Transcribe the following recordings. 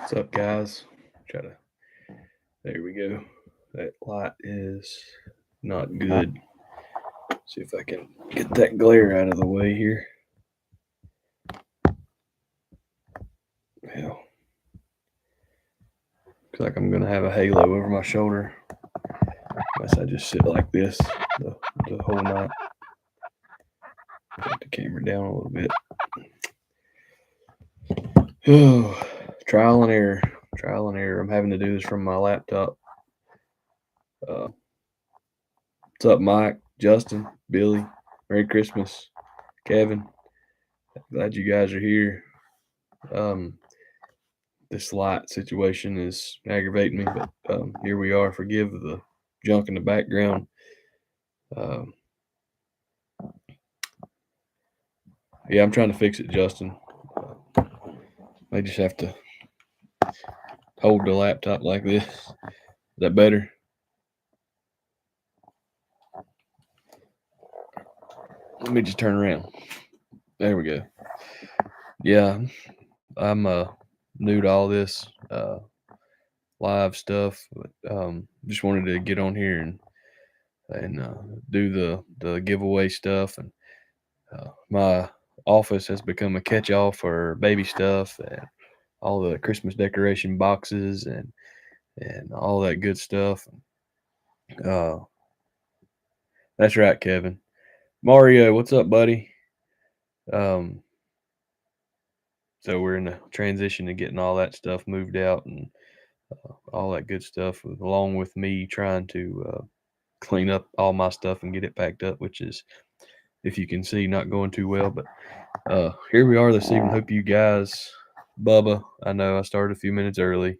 What's up, guys? Try to. There we go. That light is not good. See if I can get that glare out of the way here. Hell, looks like I'm gonna have a halo over my shoulder unless I just sit like this the whole night. Put the camera down a little bit. Oh, trial and error. Trial and error. I'm having to do this from my laptop. What's up, Mike, Justin, Billy? Merry Christmas, Kevin. Glad you guys are here. Um, this light situation is aggravating me, but here we are. Forgive the junk in the background. Um, yeah, I'm trying to fix it, Justin. I just have to hold the laptop like this. Is that better? Let me just turn around. There we go. Yeah, I'm new to all this live stuff, but just wanted to get on here and do the giveaway stuff. And my office has become a catch-all for baby stuff and all the Christmas decoration boxes and all that good stuff. Uh, that's right, Kevin. Mario, what's up, buddy? Um, so we're in the transition to getting all that stuff moved out and all that good stuff, along with me trying to clean up all my stuff and get it packed up, which is, if you can see, not going too well. But here we are this evening. Hope you guys, Bubba. I know I started a few minutes early.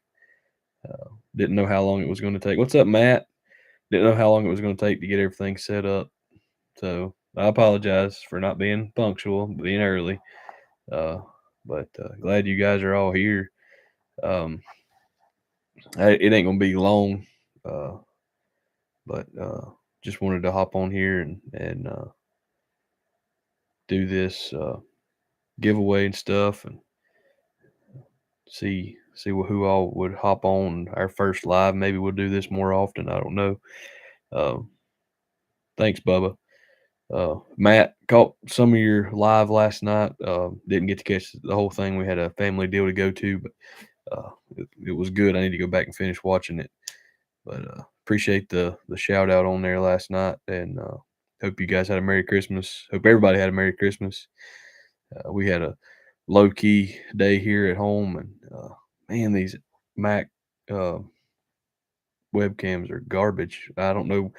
Didn't know how long it was going to take. What's up, Matt? Didn't know how long it was going to take to get everything set up. So I apologize for not being punctual, being early. Uh, but glad you guys are all here. Um, it ain't gonna be long, uh, but just wanted to hop on here and do this giveaway and stuff, and see who all would hop on our first live. Maybe we'll do this more often. I don't know. Um, thanks, Bubba. Matt, caught some of your live last night. Didn't get to catch the whole thing. We had a family deal to go to, but it was good. I need to go back and finish watching it. But appreciate the shout out on there last night, and hope you guys had a Merry Christmas. Hope everybody had a Merry Christmas. We had a low key day here at home, and man, these Mac uh, webcams are garbage. I don't know.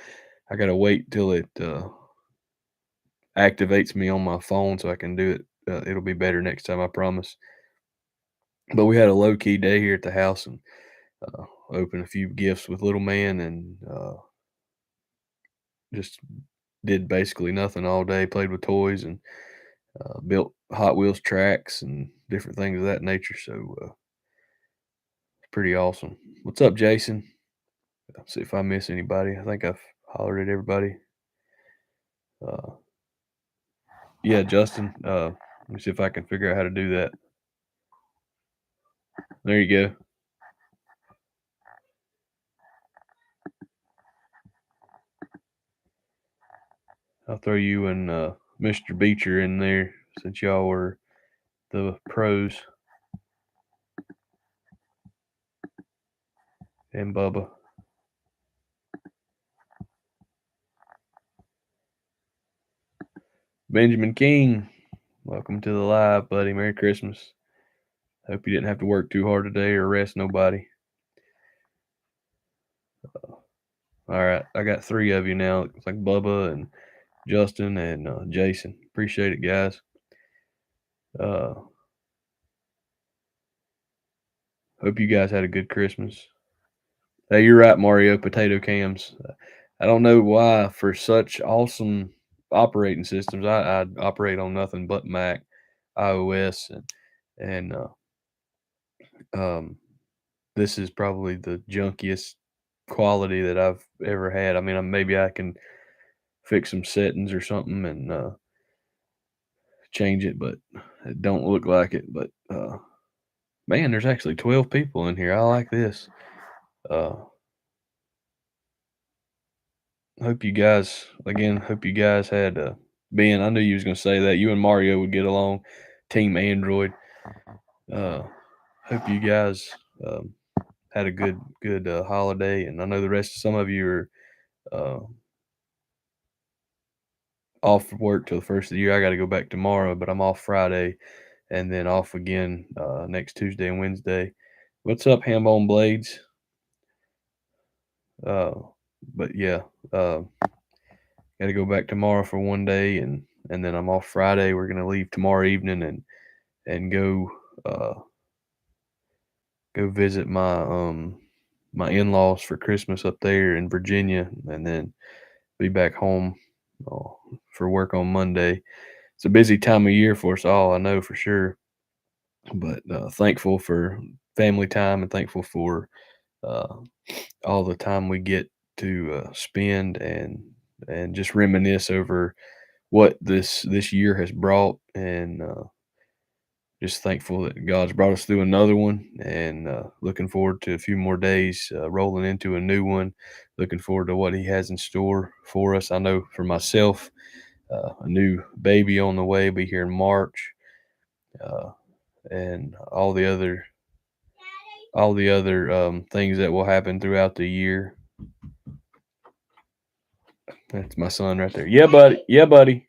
I gotta wait till it activates me on my phone so I can do it. It'll be better next time, I promise. But we had a low key day here at the house and opened a few gifts with little man and just did basically nothing all day. Played with toys and built Hot Wheels tracks and different things of that nature. So it's pretty awesome. What's up, Jason? See if I miss anybody. I think I've hollered at everybody. Uh, yeah, Justin. Let me see if I can figure out how to do that. There you go. I'll throw you and Mr. Beecher in there since y'all were the pros, and Bubba. Benjamin King, welcome to the live, buddy. Merry Christmas. Hope you didn't have to work too hard today or arrest nobody. All right, I got three of you now. It's like Bubba and Justin and Jason. Appreciate it, guys. Uh, hope you guys had a good Christmas. Hey, you're right, Mario. Potato cams. I don't know why for such awesome operating systems. I operate on nothing but Mac, iOS, and um, this is probably the junkiest quality that I've ever had. I mean, maybe I can fix some settings or something and change it, but it don't look like it. But Man, there's actually 12 people in here. I like this. Uh, hope you guys had, Ben, I knew you was gonna say that. You and Mario would get along. Team Android. Uh, hope you guys um, had a good holiday, and I know the rest of some of you are uh, off for work till the first of the year. I got to go back tomorrow, but I'm off Friday, and then off again next Tuesday and Wednesday. What's up, Hambone Blades? Uh, but yeah, uh, got to go back tomorrow for one day, and then I'm off Friday. We're gonna leave tomorrow evening and uh, go visit my in-laws for Christmas up there in Virginia, and then be back home uh, for work on Monday. It's a busy time of year for us all, I know for sure. But thankful for family time and thankful for uh, all the time we get to spend and just reminisce over what this year has brought, and just thankful that God's brought us through another one, and looking forward to a few more days rolling into a new one. Looking forward to what He has in store for us. I know for myself, a new baby on the way, be here in March, uh, and all the other things that will happen throughout the year. That's my son right there. Yeah, buddy. Yeah, buddy.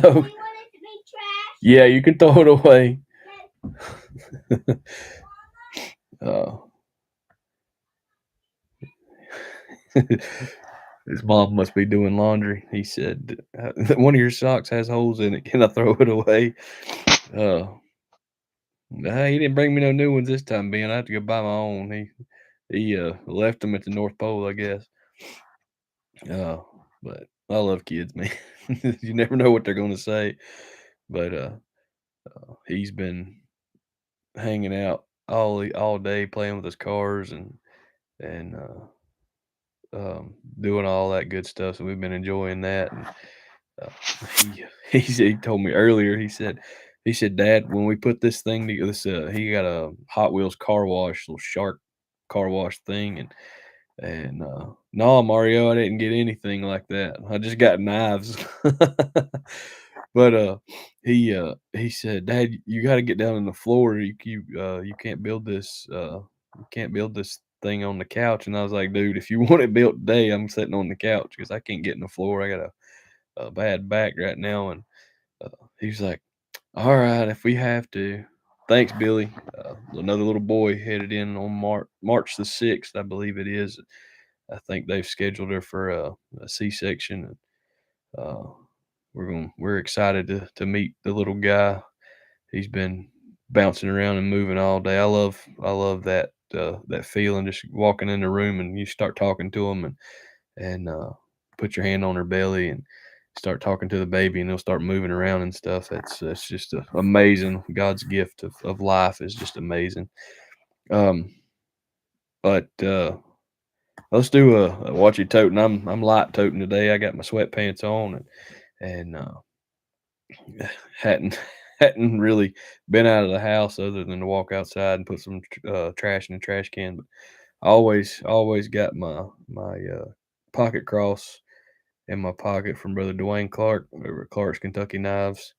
Oh, yeah, you can throw it away. uh, his mom must be doing laundry. He said, "One of your socks has holes in it. Can I throw it away?" Uh, he didn't bring me no new ones this time, Ben. I have to go buy my own. He left them at the North Pole, I guess. Uh, but I love kids, man. You never know what they're going to say. But he's been hanging out all day, playing with his cars and doing all that good stuff. So we've been enjoying that. And uh, he told me earlier. He said, Dad, when we put this thing together, he got a Hot Wheels car wash, little shark car wash thing, and no, Mario, I didn't get anything like that. I just got knives. But he said, Dad, you got to get down on the floor. You can't build this. You can't build this thing on the couch. And I was like, dude, if you want it built today, I'm sitting on the couch because I can't get in the floor. I got a bad back right now. And uh, he's like, all right, if we have to. Thanks, Billy. Another little boy headed in on March the 6th, I believe it is. I think they've scheduled her for a C-section. And uh, we're excited to meet the little guy. He's been bouncing around and moving all day. I love that feeling, just walking in the room and you start talking to him and put your hand on her belly and start talking to the baby and they'll start moving around and stuff. That's just amazing. God's gift of life is just amazing. Um, but let's do a watch you toting. I'm light toting today. I got my sweatpants on and hadn't hadn't really been out of the house other than to walk outside and put some trash in the trash can. But I always got my pocket cross in my pocket from Brother Dwayne Clark over at Clark's Kentucky Knives.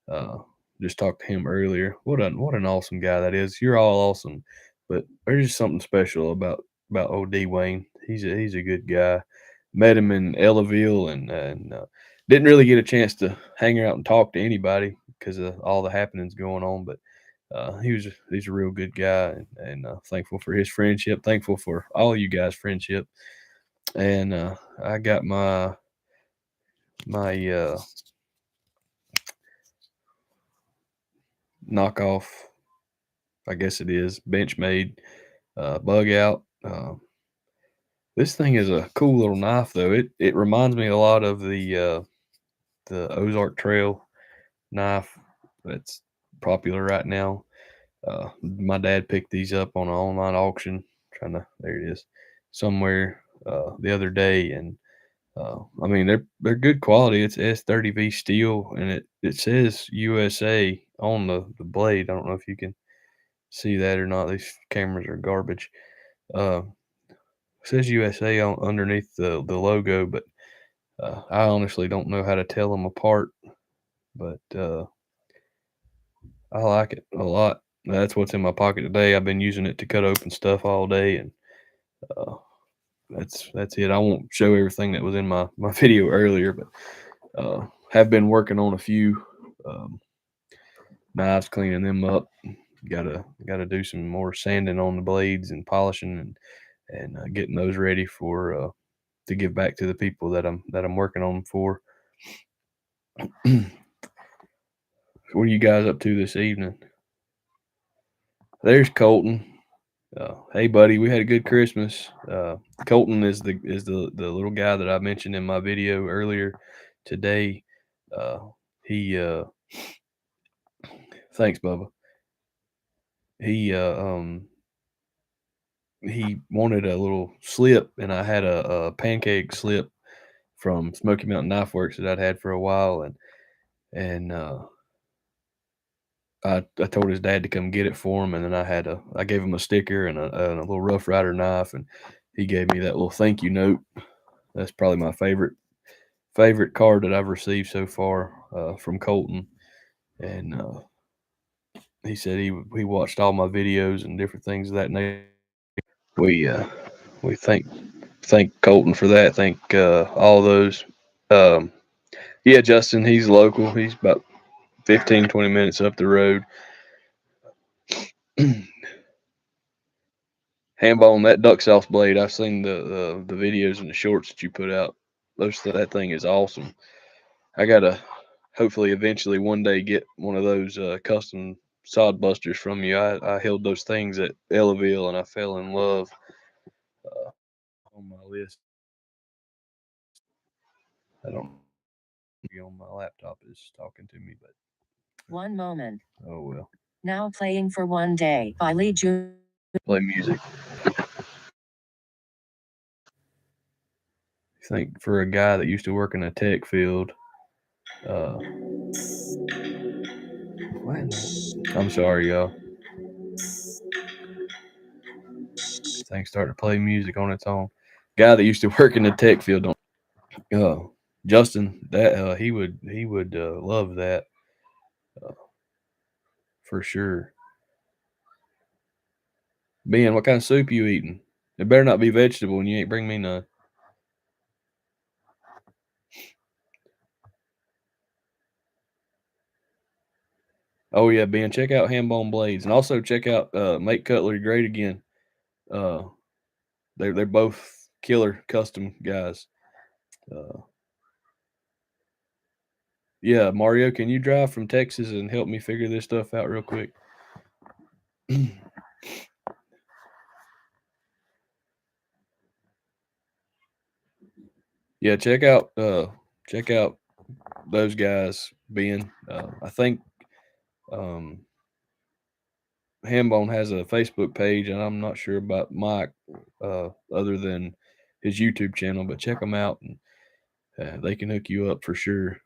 Uh, just talked to him earlier. What an awesome guy that is. You're all awesome, but there's just something special about OD Wayne. He's a good guy. Met him in Ellaville and didn't really get a chance to hang out and talk to anybody because of all the happenings going on. But he's a real good guy and thankful for his friendship. Thankful for all you guys' friendship. And I got my knockoff, I guess it is, Benchmade bug out. This thing is a cool little knife, though. It reminds me a lot of the Ozark Trail knife that's popular right now. My dad picked these up on an online auction. There it is, somewhere the other day, and I mean, they're good quality. It's S30V steel, and it says USA on the blade. I don't know if you can see that or not. These cameras are garbage. Uh, it says USA on underneath the logo, but I honestly don't know how to tell them apart. But I like it a lot. That's what's in my pocket today. I've been using it to cut open stuff all day, and uh, that's it. I won't show everything that was in my video earlier, but have been working on a few um, knives, cleaning them up. Gotta do some more sanding on the blades and polishing and getting those ready for to give back to the people that I'm working on them for. What are you guys up to this evening? There's Colton. Hey, buddy, we had a good Christmas. Colton is the little guy that I mentioned in my video earlier today. He thanks, Bubba. He he wanted a little slip, and I had a pancake slip from Smoky Mountain Knife Works that I'd had for a while, and I told his dad to come get it for him, and then I gave him a sticker and a little Rough Rider knife, and he gave me that little thank you note. That's probably my favorite card that I've received so far from Colton, and he said he watched all my videos and different things of that nature. We we thank Colton for that. Thank all those. Um, yeah, Justin, he's local. He's about 15-20 minutes up the road. Handbone, that duck sauce blade. I've seen the videos and the shorts that you put out. That thing is awesome. I gotta hopefully eventually one day get one of those custom sod busters from you. I held those things at Ellaville and I fell in love. On my list, I don't be on my laptop is talking to me, but One moment. oh well. Now playing for One Day by Lee June. Play music. I think for a guy that used to work in a tech field, uh, I'm sorry, y'all. Things starting to play music on its own. Guy that used to work in the tech field, don't. Justin, that he would love that uh, for sure. Ben, what kind of soup you eating? It better not be vegetable, and you ain't bring me none. Oh yeah, Ben, check out Hambone Blades, and also check out Make Cutlery Great Again. Uh, they're both killer custom guys. Uh, yeah, Mario, can you drive from Texas and help me figure this stuff out real quick? Yeah, check out those guys, Ben. I think um, Hambone has a Facebook page, and I'm not sure about Mike, other than his YouTube channel. But check them out, and they can hook you up for sure.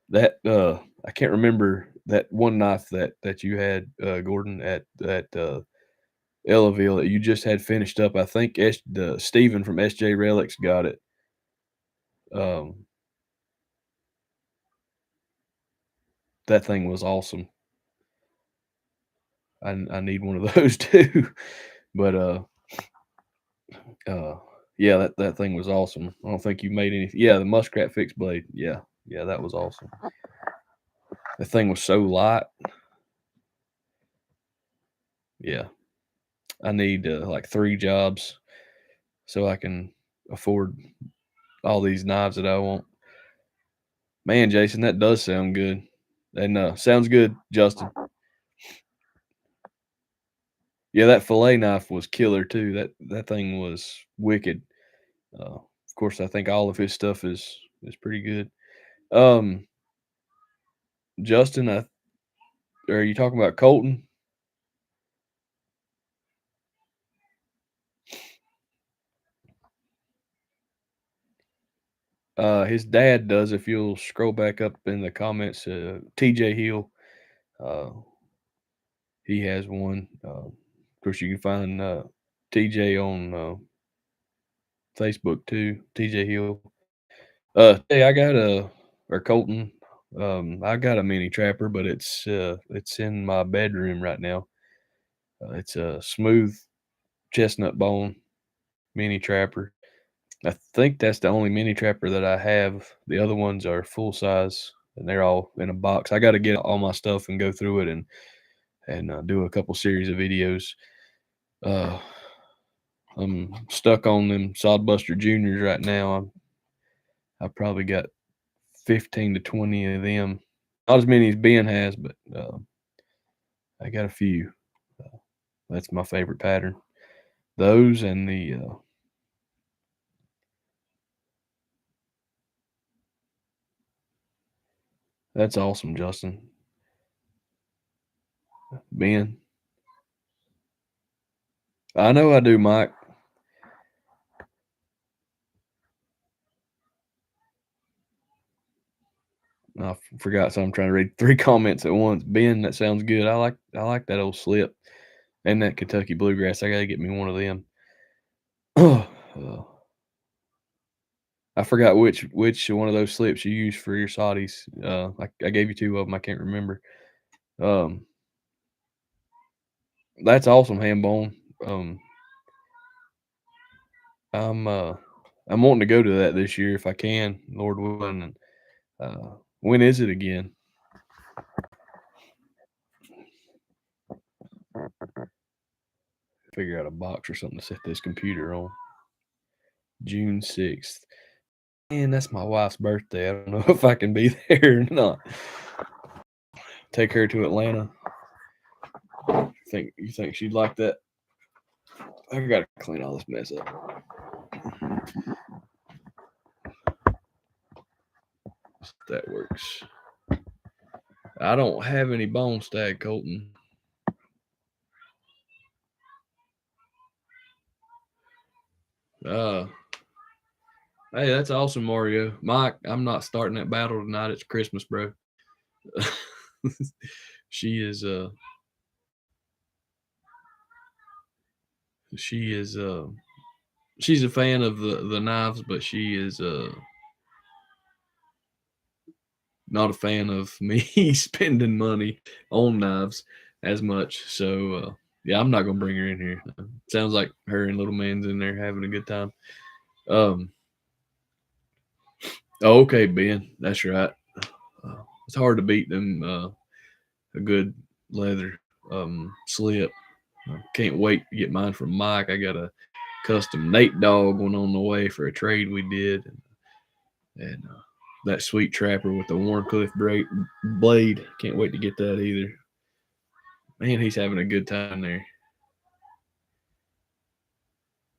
That I can't remember that one knife that you had, Gordon, at Ellaville that you just had finished up. I think the Steven from SJ Relics got it. Um, that thing was awesome. I need one of those too. But uh, yeah, that thing was awesome. I don't think you made any. Yeah, the Muskrat fixed blade. Yeah, that was awesome. The thing was so light. Yeah, I need like 3 jobs so I can afford all these knives that I want. Man, Jason, that does sound good. And sounds good, Justin. Yeah, that fillet knife was killer too. That thing was wicked. Of course, I think all of his stuff is pretty good. Um, Justin, are you talking about Colton? His dad does. If you'll scroll back up in the comments, TJ Hill, uh, he has one. Of course, you can find TJ on Facebook too. TJ Hill. Hey, I got a or Colton. I got a mini trapper, but it's in my bedroom right now. It's a smooth chestnut bone mini trapper. I think that's the only mini trapper that I have. The other ones are full size and they're all in a box. I got to get all my stuff and go through it and do a couple series of videos. Uh, I'm stuck on them Sodbuster Juniors right now. I probably got 15 to 20 of them. Not as many as Ben has, but I got a few. That's my favorite pattern. Those and the that's awesome, Justin. Ben. I know I do, Mike. I forgot, so I'm trying to read 3 comments at once. Ben, that sounds good. I like that old slip and that Kentucky bluegrass. I gotta get me one of them. I forgot which one of those slips you use for your Saudis. I gave you 2 of them. I can't remember. Um, that's awesome, Hambone. I'm wanting to go to that this year if I can, Lord willing. And when is it again? Figure out a box or something to set this computer on. June 6th. Man, that's my wife's birthday. I don't know if I can be there or not. Take her to Atlanta. You think she'd like that? I gotta clean all this mess up. That works. I don't have any bone stag, Colton. Hey, that's awesome, Mario. Mike, I'm not starting that battle tonight. It's Christmas, bro. She is she's a fan of the knives, but she is not a fan of me spending money on knives as much. So yeah, I'm not gonna bring her in here. Sounds like her and little man's in there having a good time. Okay, Ben, that's right. It's hard to beat them a good leather slip. Can't wait to get mine from Mike. I got a custom Nate dog one on the way for a trade we did, and that sweet trapper with the Warncliffe blade. Can't wait to get that either. Man, he's having a good time there.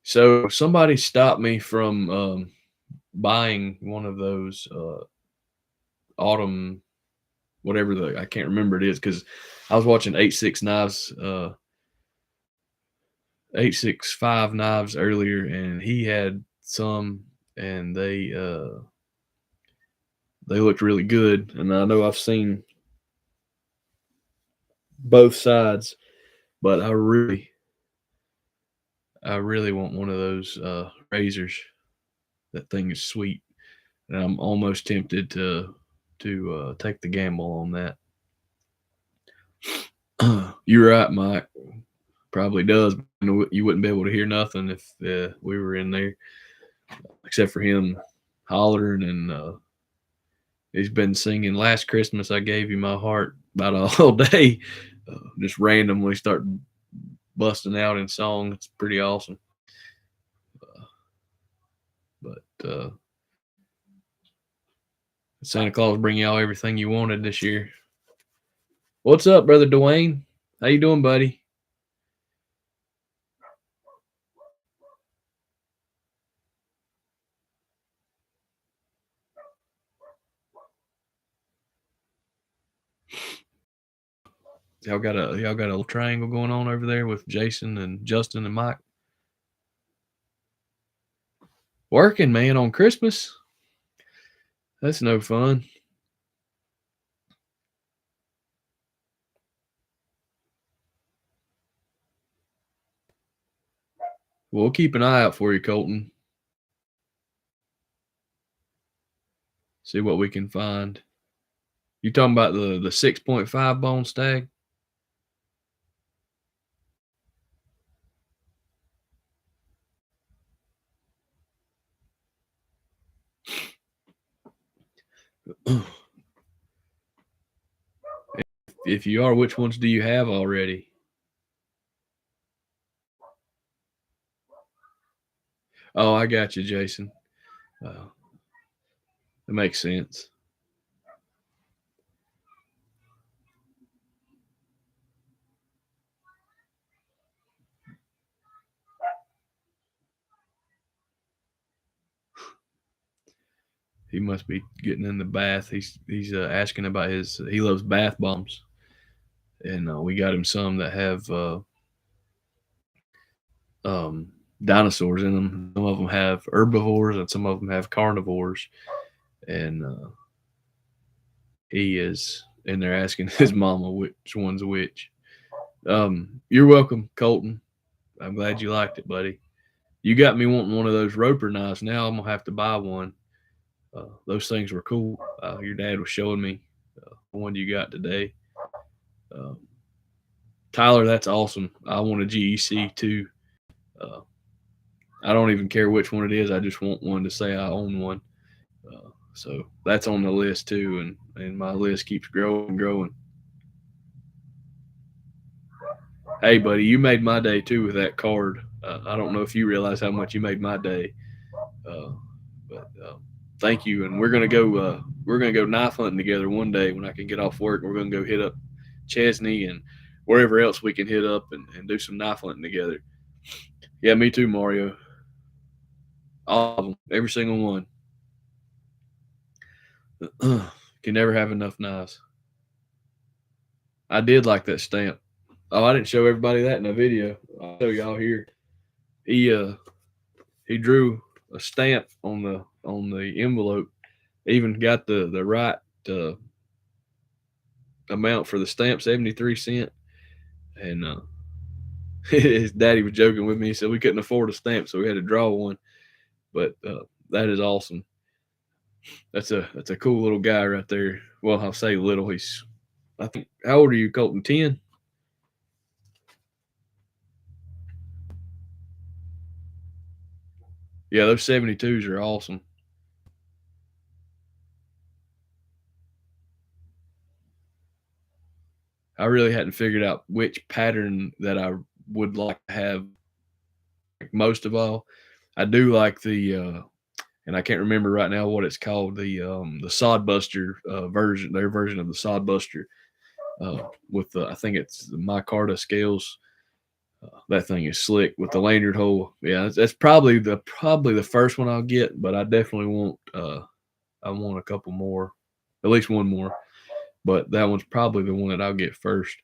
So somebody stopped me from buying one of those autumn, whatever I can't remember it is, because I was watching 8-6 Knives, 865 Knives earlier, and he had some, and they looked really good. And I know I've seen both sides, but I really want one of those razors. That thing is sweet, and I'm almost tempted to take the gamble on that. You're right, Mike. Probably does. You wouldn't be able to hear nothing if we were in there, except for him hollering, and he's been singing "Last Christmas I Gave You My Heart" about all day. Just randomly start busting out in song. It's pretty awesome. But Santa Claus bring y'all everything you wanted this year. What's up, brother Dwayne? How you doing, buddy? Y'all got a little triangle going on over there with Jason and Justin and Mike. Working, man, on Christmas. That's no fun. We'll keep an eye out for you, Colton. See what we can find. You talking about the 6.5 bone stag? If you are, which ones do you have already? Oh, I got you, Jason. That makes sense. He must be getting in the bath. He's asking about his. He loves bath bombs, and we got him some that have um, dinosaurs in them. Some of them have herbivores, and some of them have carnivores. And he is in there asking his mama which one's which. You're welcome, Colton. I'm glad you liked it, buddy. You got me wanting one of those roper knives. Now I'm gonna have to buy one. Those things were cool. Your dad was showing me the one you got today. Um, Tyler, that's awesome. I want a GEC too. Uh, I don't even care which one it is. I just want one to say I own one. So that's on the list too, and my list keeps growing and growing. Hey, buddy, you made my day too with that card. I don't know if you realize how much you made my day, but thank you. And we're gonna go knife hunting together one day when I can get off work. We're gonna go hit up Chesney and wherever else we can hit up and do some knife hunting together. Yeah, me too, Mario. All of them, every single one. Can never have enough knives. I did like that stamp. Oh, I didn't show everybody that in the video. I'll show y'all here. He drew a stamp on the envelope. Even got the right amount for the stamp, 73 cents. And his daddy was joking with me. He said we couldn't afford a stamp, so we had to draw one. But that is awesome. That's a cool little guy right there. Well, I'll say little. He's, I think, how old are you, Colton? 10? Yeah, those 72s are awesome. I really hadn't figured out which pattern that I would like to have most of all. I do like the and I can't remember right now what it's called, the Sodbuster version, their version of the Sodbuster with the, I think it's the micarta scales. That thing is slick with the lanyard hole. Yeah, that's probably the first one I'll get, but I definitely want I want a couple more, at least one more. But that one's probably the one that I'll get first.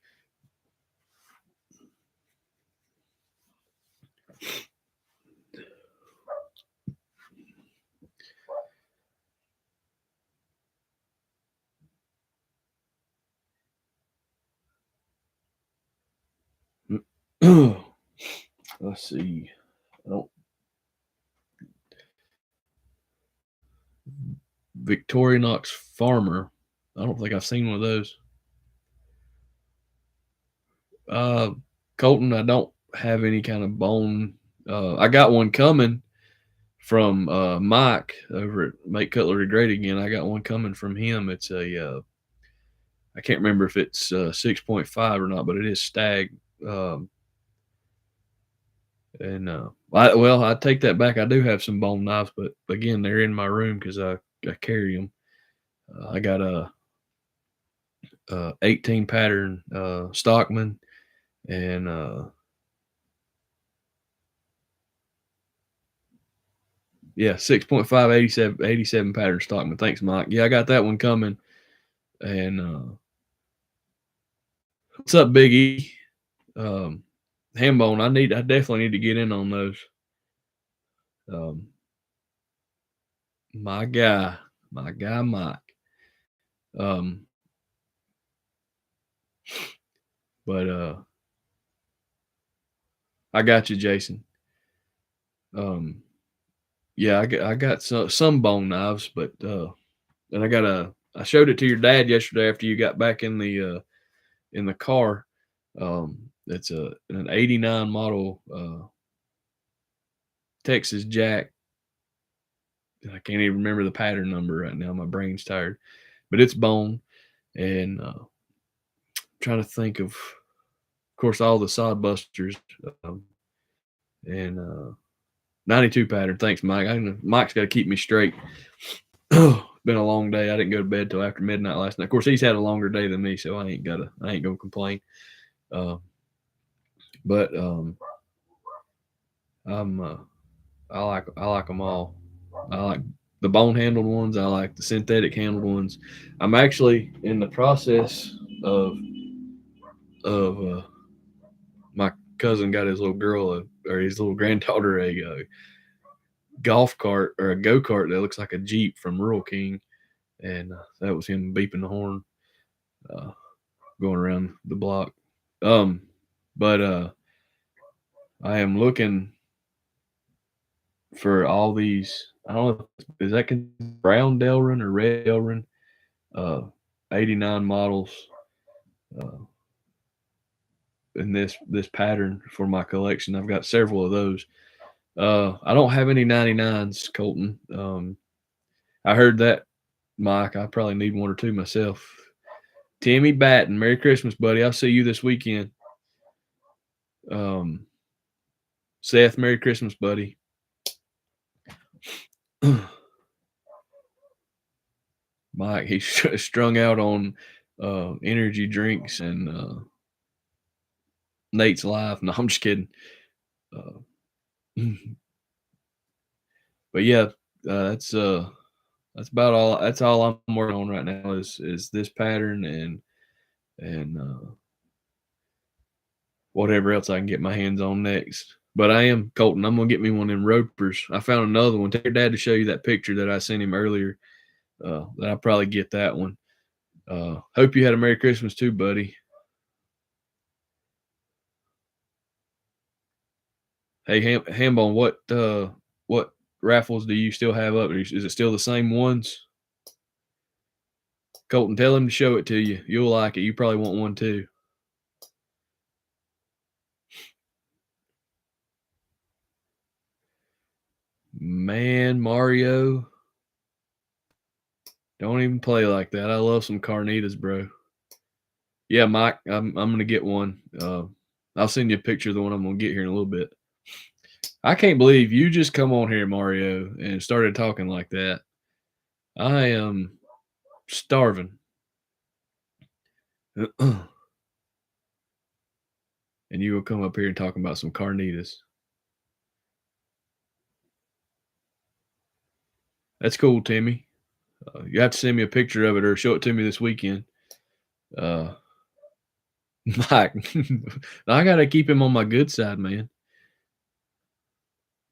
Let's see. I don't Victorinox Farmer. I don't think I've seen one of those. Uh, Colton, I don't have any kind of bone. I got one coming from Mike over at Make Cutlery Great Again. I got one coming from him. It's I can't remember if it's 6.5 or not, but it is stag. Um, and I take that back. I do have some bone knives, but again, they're in my room because I carry them. I got a 18 pattern Stockman and yeah, 6.5 87 pattern Stockman. Thanks, Mike. Yeah, I got that one coming. And what's up, Big E? Hambone, I definitely need to get in on those. My guy. My guy Mike. Um, but I got you, Jason. Yeah, I got some bone knives, but and I showed it to your dad yesterday after you got back in the car. It's an '89 model Texas Jack. I can't even remember the pattern number right now. My brain's tired, but it's bone, and trying to think of course, all the sod busters, um, and 92 pattern. Thanks, Mike. Mike's got to keep me straight. Been a long day. I didn't go to bed till after midnight last night. Of course, he's had a longer day than me, so I ain't gonna complain. Uh, but I'm I like them all. I like the bone handled ones. I like the synthetic handled ones. I'm actually in the process of my cousin got his little girl or his little granddaughter a golf cart or a go kart that looks like a Jeep from Rural King, and that was him beeping the horn, uh, going around the block. Um, but I am looking for all these. I don't know, is that brown Delrin or red Delrin? Uh, 89 models uh, in this pattern for my collection. I've got several of those. I don't have any 99s, Colton. I heard that, Mike. I probably need one or two myself. Timmy Batten, Merry Christmas, buddy. I'll see you this weekend. Seth, Merry Christmas, buddy. Mike, he's strung out on energy drinks and Nate's life. No, I'm just kidding. But yeah, that's about all. That's all I'm working on right now is this pattern and whatever else I can get my hands on next. But I am Colton. I'm gonna get me one of them ropers. I found another one. Tell your dad to show you that picture that I sent him earlier. That I'll probably get that one. Hope you had a Merry Christmas too, buddy. Hey, Hambone, what raffles do you still have up? Is it still the same ones? Colton, tell him to show it to you. You'll like it. You probably want one too. Man, Mario, don't even play like that. I love some carnitas, bro. Yeah, Mike, I'm gonna get one. I'll send you a picture of the one I'm gonna get here in a little bit. I can't believe you just come on here, Mario, and started talking like that. I am starving. And you will come up here and talk about some carnitas. That's cool, Timmy. You have to send me a picture of it or show it to me this weekend. Mike, I gotta keep him on my good side, man.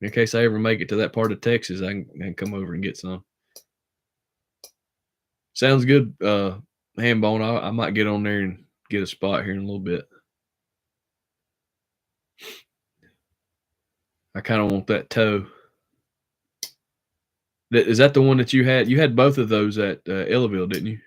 In case I ever make it to that part of Texas, I can come over and get some. Sounds good, Hambone. I might get on there and get a spot here in a little bit. I kind of want that toe. Is that the one that you had? You had both of those at Ellaville, didn't you?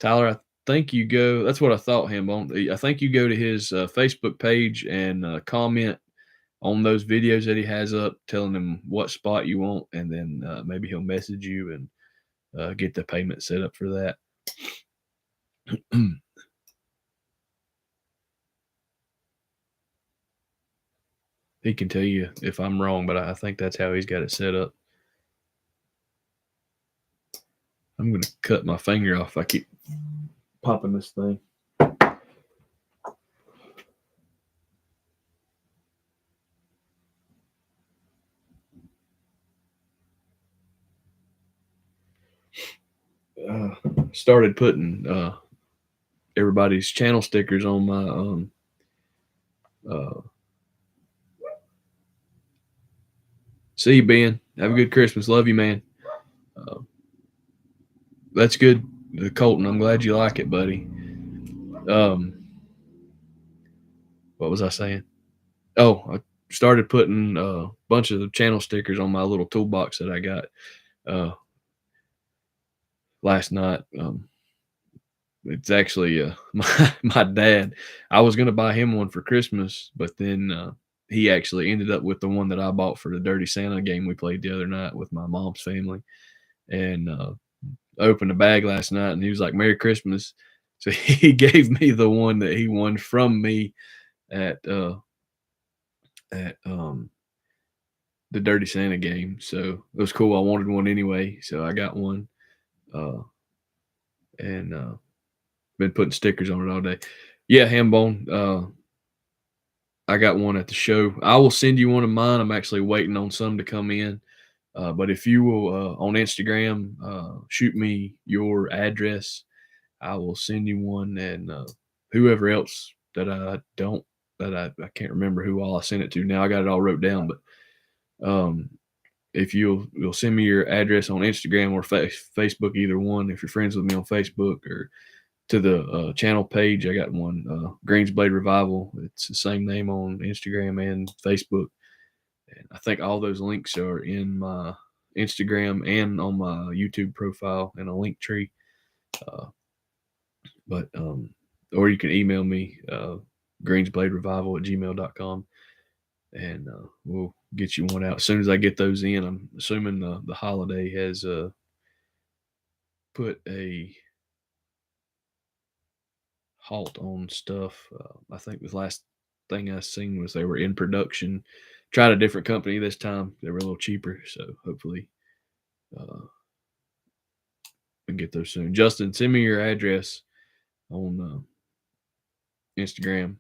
Tyler, I think you go. That's what I thought, Hambone. I think you go to his Facebook page and comment on those videos that he has up, telling him what spot you want, and then maybe he'll message you and get the payment set up for that. He can tell you if I'm wrong, but I think that's how he's got it set up. I'm going to cut my finger off. I keep popping this thing. Started putting everybody's channel stickers on my See you, Ben. Have a good Christmas. Love you, man. That's good, Colton. I'm glad you like it, buddy. Um, what was I saying? Oh, I started putting a bunch of the channel stickers on my little toolbox that I got uh, last night. It's actually my dad. I was gonna buy him one for Christmas, but then he actually ended up with the one that I bought for the Dirty Santa game we played the other night with my mom's family. And I opened the bag last night, and he was like, "Merry Christmas." So he gave me the one that he won from me at at the Dirty Santa game. So it was cool. I wanted one anyway, so I got one. Uh, and been putting stickers on it all day. Yeah, Hambone. I got one at the show. I will send you one of mine. I'm actually waiting on some to come in. But if you will on Instagram, shoot me your address, I will send you one. And whoever else that I can't remember who all I sent it to now. I got it all wrote down. But if you'll send me your address on Instagram or Facebook, either one. If you're friends with me on Facebook, or to the channel page, I got one, Greens Blade Revival. It's the same name on Instagram and Facebook. And I think all those links are in my Instagram and on my YouTube profile in a link tree. But or you can email me, greensbladerevival@gmail.com, and we'll get you one out as soon as I get those in. I'm assuming the holiday has put a halt on stuff. I think the last thing I seen was they were in production. Tried a different company this time. They were a little cheaper, so hopefully we can get those soon. Justin, send me your address on Instagram.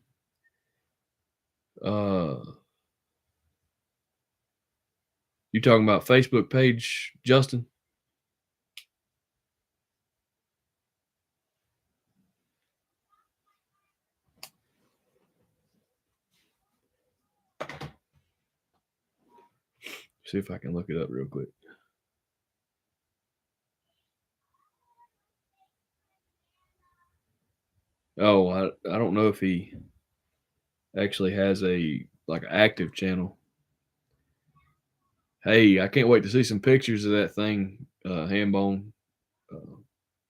You talking about Facebook page, Justin? See if I can look it up real quick. Oh, I don't know if he actually has a like an active channel. Hey, I can't wait to see some pictures of that thing, Hambone. Uh,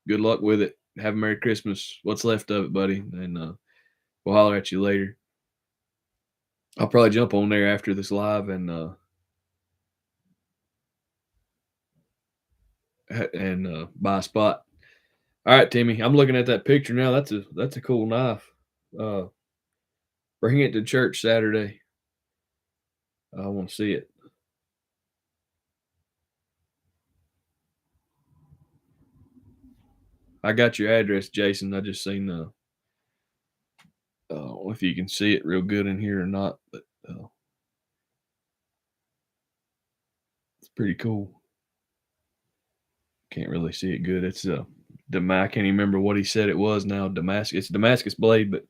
good luck with it. Have a Merry Christmas. What's left of it, buddy? And we'll holler at you later. I'll probably jump on there after this live and buy a spot. All right, Timmy. I'm looking at that picture now. That's a cool knife. Uh, bring it to church Saturday. I want to see it. I got your address, Jason. I just seen if you can see it real good in here or not, but it's pretty cool. Can't really see it good. It's I can't even remember what he said it was now. Damascus. It's Damascus blade, but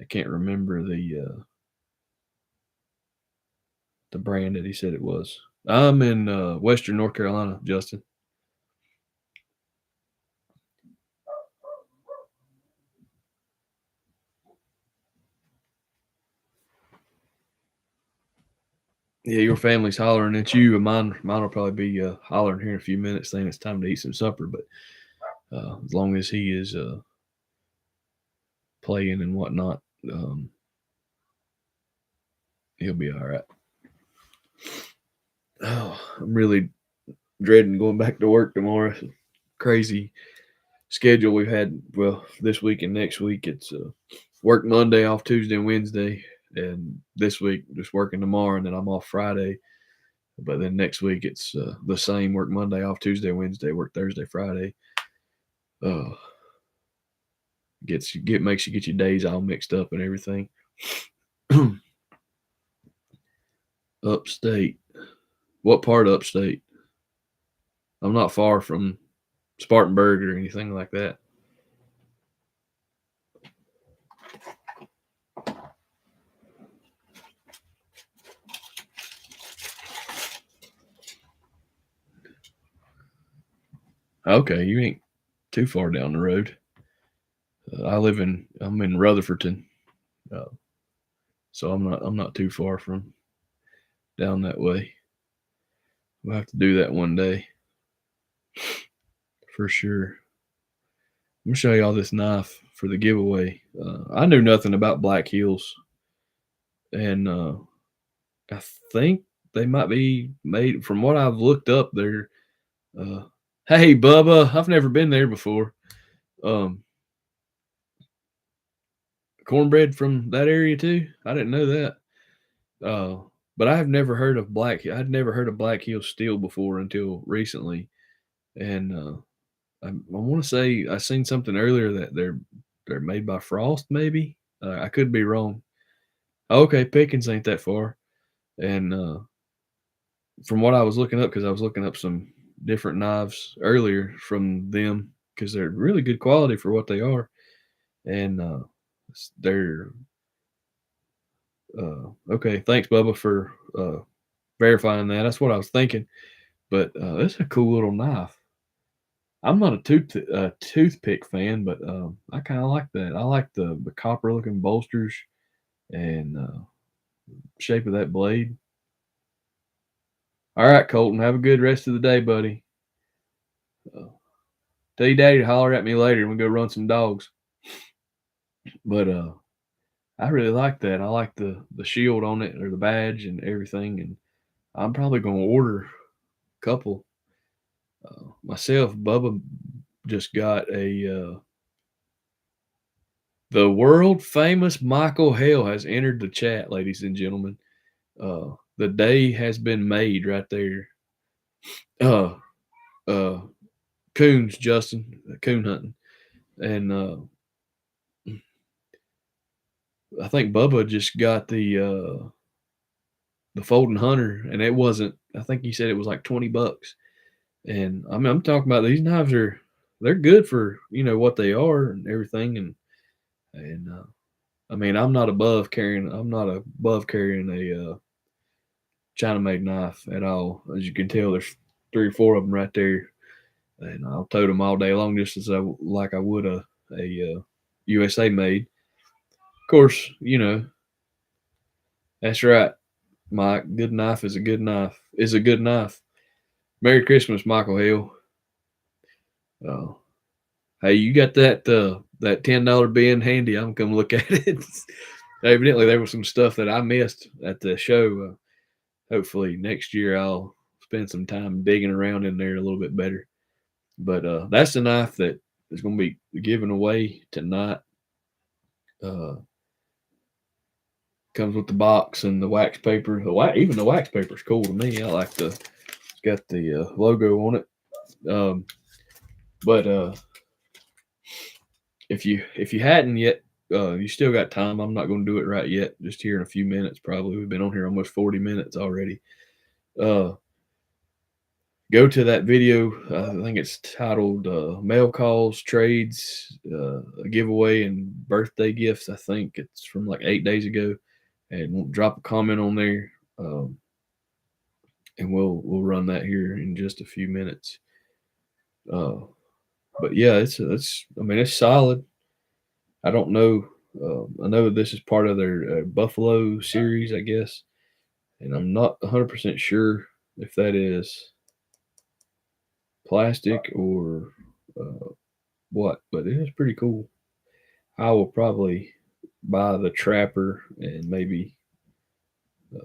I can't remember the brand that he said it was. I'm in Western North Carolina, Justin. Yeah, your family's hollering at you, and mine will probably be hollering here in a few minutes, saying it's time to eat some supper. But as long as he is playing and whatnot, he'll be all right. Oh, I'm really dreading going back to work tomorrow. It's a crazy schedule we've had. Well, this week and next week, it's work Monday, off Tuesday and Wednesday, and this week just working tomorrow, and then I'm off Friday. But then next week it's the same: work Monday, off Tuesday, Wednesday, work Thursday, Friday. Makes you get your days all mixed up and everything. Upstate. What part of upstate? I'm not far from Spartanburg or anything like that. Okay, you ain't too far down the road. I'm in Rutherfordton, uh, so I'm not too far from down that way. We'll have to do that one day for sure. I'm gonna show y'all this knife for the giveaway. I knew nothing about Black Hills, and I think they might be made from what I've looked up. They're hey Bubba, I've never been there before. Um, Cornbread from that area too. I didn't know that. But I have never heard of I'd never heard of Black Hills Steel before until recently, and I want to say I seen something earlier that they're made by Frost. Maybe I could be wrong. Okay, Pickens ain't that far, and from what I was looking up, because I was looking up some different knives earlier from them, because they're really good quality for what they are, and they're okay. Thanks, Bubba, for verifying that. That's what I was thinking. But it's a cool little knife. I'm not a toothpick fan, but I kind of like that. I like the copper looking bolsters and shape of that blade. All right, Colton, have a good rest of the day, buddy. Uh, Tell your daddy to holler at me later and we'll go run some dogs. But I really like that. I like the shield on it or the badge and everything, and I'm probably gonna order a couple myself. Bubba just got a the world famous Michael Hale has entered the chat, ladies and gentlemen. The day has been made right there. Uh, uh, coons, Justin, coon hunting, and I think Bubba just got the Folding Hunter, and it wasn't. I think he said it was like $20. And I mean, I'm talking about these knives they're good for what they are and everything, and I mean, I'm not above carrying a China made knife at all. As you can tell, there's 3 or 4 of them right there, and I'll tote them all day long, just as I would a USA made. Of course, that's right, Mike. Good knife is a good knife. Is a good knife. Merry Christmas, Michael Hill. Uh, hey, you got that $10 bin handy? I'm gonna come look at it. Evidently, there was some stuff that I missed at the show. Hopefully, next year I'll spend some time digging around in there a little bit better. But that's the knife that is going to be given away tonight. Comes with the box and the wax paper. Even the wax paper is cool to me. I like it's got the logo on it. But if you hadn't yet, you still got time. I'm not going to do it right yet. Just here in a few minutes, probably. We've been on here almost 40 minutes already. Go to that video. I think it's titled Mail Calls, Trades, a Giveaway, and Birthday Gifts. I think it's from like 8 days ago. And we'll drop a comment on there. And we'll run that here in just a few minutes. But yeah, it's solid. I don't know. I know this is part of their Buffalo series, I guess. And I'm not 100% sure if that is plastic or what, but it is pretty cool. I will probably buy the Trapper and maybe a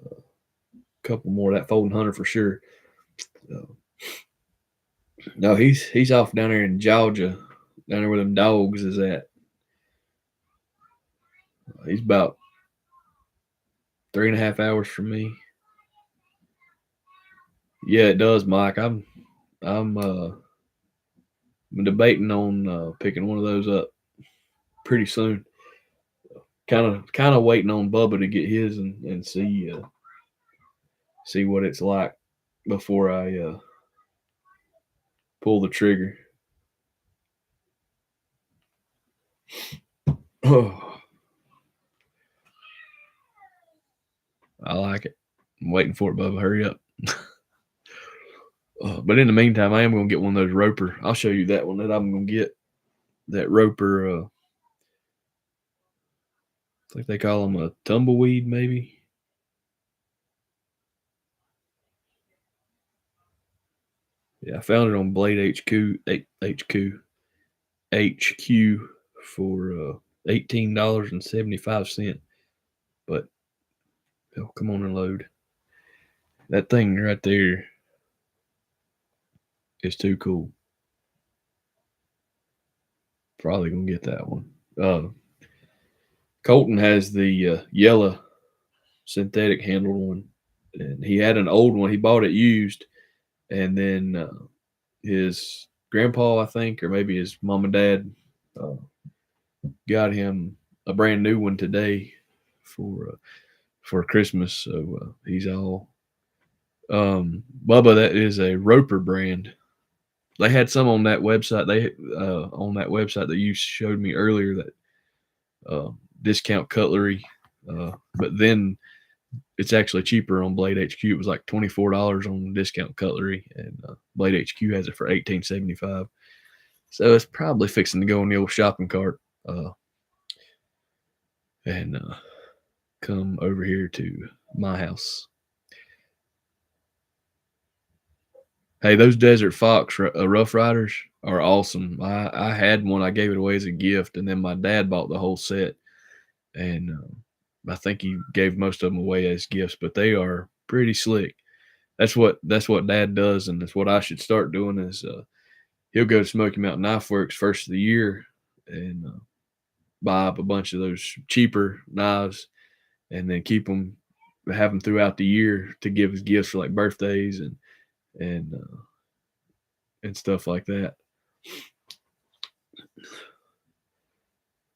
couple more of that Folding Hunter for sure. No, he's off down there in Georgia, down there where them dogs is at. He's about 3.5 hours from me. Yeah, it does, Mike. I'm debating on picking one of those up pretty soon. Kind of waiting on Bubba to get his and see what it's like before I pull the trigger. Oh, I like it. I'm waiting for it, Bubba. Hurry up. But in the meantime, I am going to get one of those Roper. I'll show you that one that I'm going to get. That Roper, I think they call them a tumbleweed, maybe. Yeah, I found it on Blade HQ for $18.75. But oh, come on and load. That thing right there is too cool. Probably gonna get that one. Colton has the yellow synthetic handled one, and he had an old one. He bought it used, and then his grandpa, I think, or maybe his mom and dad, got him a brand new one today for Christmas. So he's all Bubba. That is a Roper brand. They had some on that website. On that website that you showed me earlier, that discount cutlery, but then it's actually cheaper on Blade HQ. It was like $24 on discount cutlery, and Blade HQ has it for $18.75. So it's probably fixing to go in the old shopping cart and come over here to my house. Hey, those Desert Fox Rough Riders are awesome. I had one. I gave it away as a gift, and then my dad bought the whole set, and I think he gave most of them away as gifts. But they are pretty slick. That's what Dad does, and that's what I should start doing. Is he'll go to Smoky Mountain Knife Works first of the year and buy up a bunch of those cheaper knives, and then have them throughout the year to give as gifts for like birthdays and stuff like that.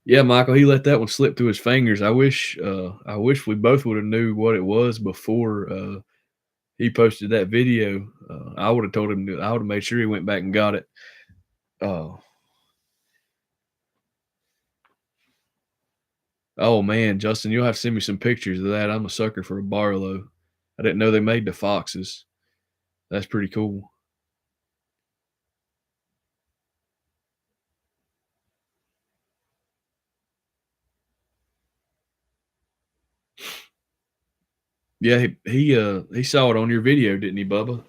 Yeah, Michael, he let that one slip through his fingers. I wish we both would have knew what it was before he posted that video. I would have told him. I would have made sure he went back and got it. Oh man, Justin, you'll have to send me some pictures of that. I'm a sucker for a Barlow. I didn't know they made the Foxes. That's pretty cool. Yeah, he saw it on your video, didn't he, Bubba?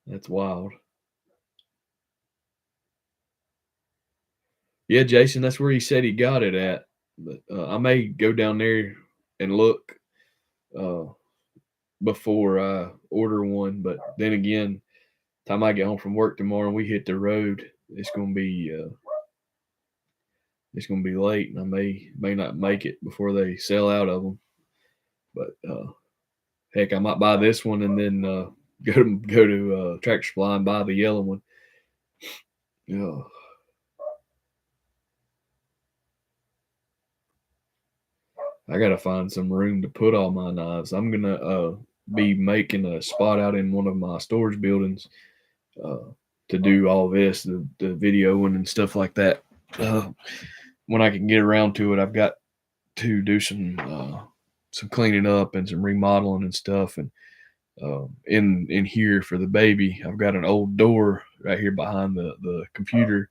That's wild. Yeah, Jason, that's where he said he got it at. But I may go down there and look before I order one. But then again, time I get home from work tomorrow and we hit the road, it's gonna be late, and I may not make it before they sell out of them. But heck, I might buy this one and then go to Tractor Supply and buy the yellow one. Yeah. I gotta find some room to put all my knives. I'm gonna be making a spot out in one of my storage buildings to do all this, the videoing and stuff like that. When I can get around to it, I've got to do some cleaning up and some remodeling and stuff. And in here for the baby, I've got an old door right here behind the computer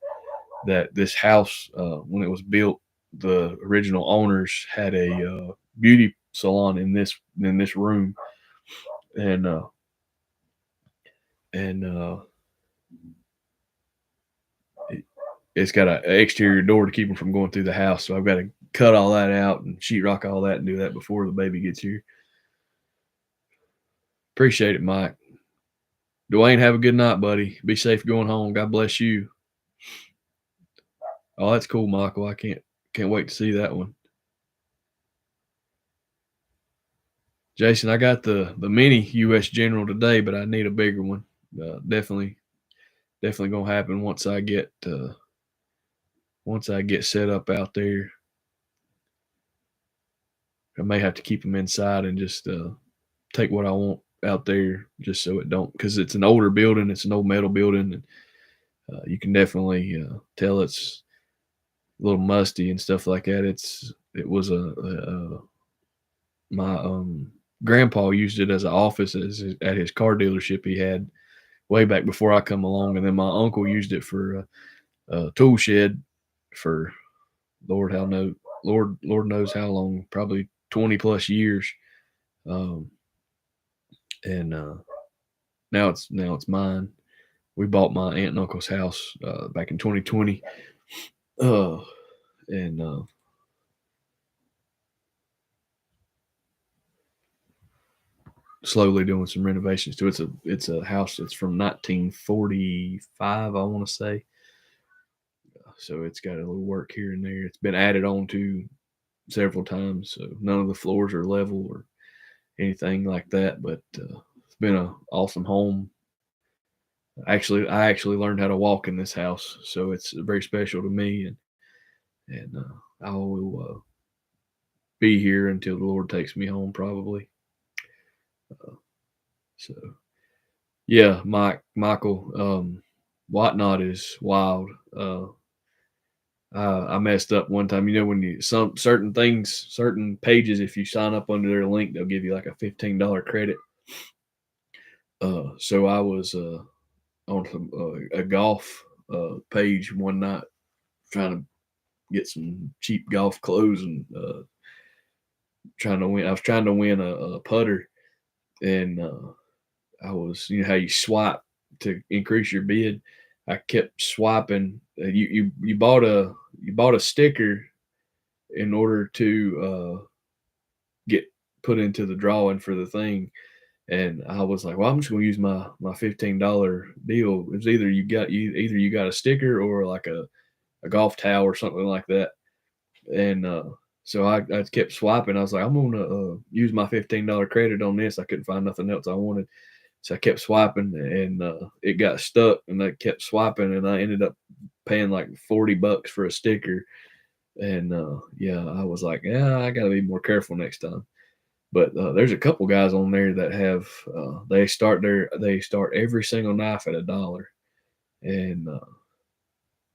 that this house, when it was built, the original owners had a beauty salon in this room, and it's got an exterior door to keep them from going through the house. So I've got to cut all that out and sheetrock all that and do that before the baby gets here. Appreciate it, Mike. Dwayne, have a good night, buddy. Be safe going home. God bless you. Oh, that's cool, Michael. I can't wait to see that one. Jason, I got the mini U.S. General today, but I need a bigger one. Definitely gonna happen once I get set up out there. I may have to keep them inside and just take what I want out there, just so it don't, because it's an older building. It's an old metal building, and you can definitely tell it's a little musty and stuff like that. It was a my grandpa used it as an office at his car dealership he had way back before I come along, and then my uncle used it for a tool shed for Lord how know Lord knows how long, probably 20 plus years. Um, and now it's mine. We bought my aunt and uncle's house back in 2020, uh, and slowly doing some renovations to it. It's a house that's from 1945, I want to say. So it's got a little work here and there. It's been added on to several times, so none of the floors are level or anything like that. But it's been an awesome home. I actually learned how to walk in this house, so it's very special to me, and I will be here until the Lord takes me home, probably. So yeah, Michael, Whatnot is wild. I messed up one time. You know, when you some certain things, certain pages, if you sign up under their link, they'll give you like a $15 credit. So I was on a golf page one night trying to get some cheap golf clothes and trying to win. I was trying to win a putter, and I was, you know, how you swipe to increase your bid. I kept swiping. You bought a sticker in order to get put into the drawing for the thing. And I was like, well, I'm just gonna use my $15 deal. It's either you got a sticker or like a golf towel or something like that. And so I kept swiping. I was like, I'm gonna use my $15 credit on this. I couldn't find nothing else I wanted. So I kept swiping, and it got stuck, and I kept swiping, and I ended up paying like $40 for a sticker. And yeah, I was like, yeah, I gotta be more careful next time. But there's a couple guys on there that have they start every single knife at $1, and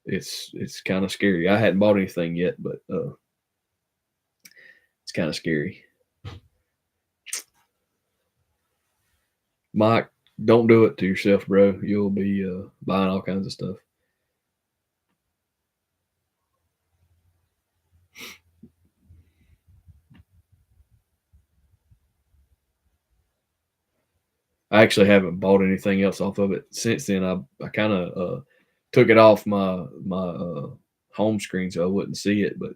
it's kind of scary. I hadn't bought anything yet, but it's kind of scary. Mike, don't do it to yourself, bro. You'll be buying all kinds of stuff. I actually haven't bought anything else off of it since then. I kind of took it off my home screen so I wouldn't see it, but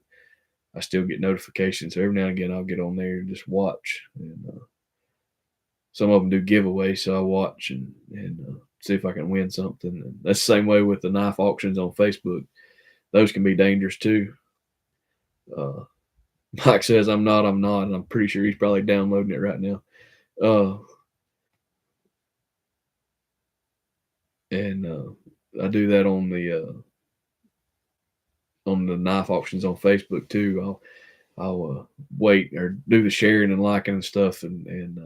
I still get notifications. So every now and again, I'll get on there and just watch. And some of them do giveaways, so I watch and see if I can win something. And that's the same way with the knife auctions on Facebook. Those can be dangerous too. Uh, Mike says I'm not, and I'm pretty sure he's probably downloading it right now. Uh, and I do that on the knife auctions on Facebook too. I'll wait or do the sharing and liking and stuff, and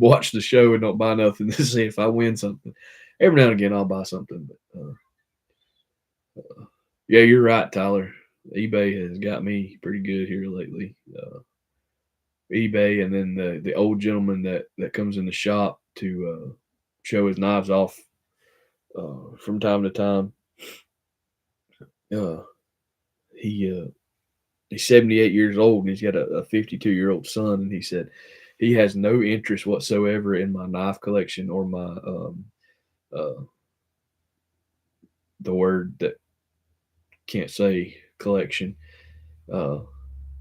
watch the show and don't buy nothing to see if I win something. Every now and again, I'll buy something, but yeah, you're right, Tyler. eBay has got me pretty good here lately. eBay, and then the old gentleman that comes in the shop to show his knives off from time to time. Uh, he he's 78 years old, and he's got a 52-year-old son, and he said he has no interest whatsoever in my knife collection or my uh, the word that can't say collection. Uh,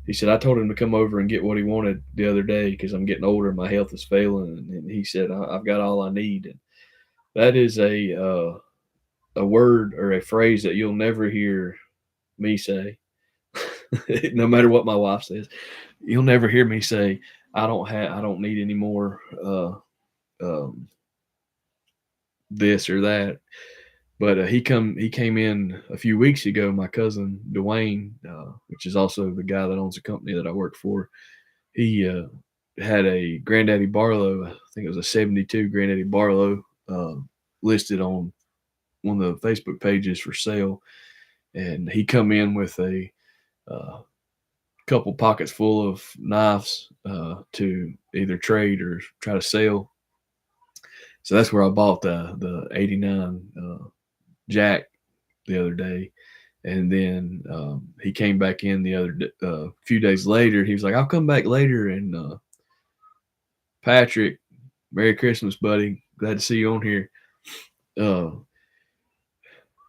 he said I told him to come over and get what he wanted the other day because I'm getting older and my health is failing, and he said I've got all I need. And that is a word or a phrase that you'll never hear me say. No matter what my wife says, you'll never hear me say I don't need any more um, this or that. But he came in a few weeks ago. My cousin Dwayne, which is also the guy that owns the company that I work for, he had a Granddaddy Barlow. I think it was a '72 Granddaddy Barlow listed on one of the Facebook pages for sale, and he come in with a couple pockets full of knives to either trade or try to sell. So that's where I bought the '89 Jack the other day. And then he came back in the other few days later. He was like, "I'll come back later." And Patrick, Merry Christmas, buddy. Glad to see you on here.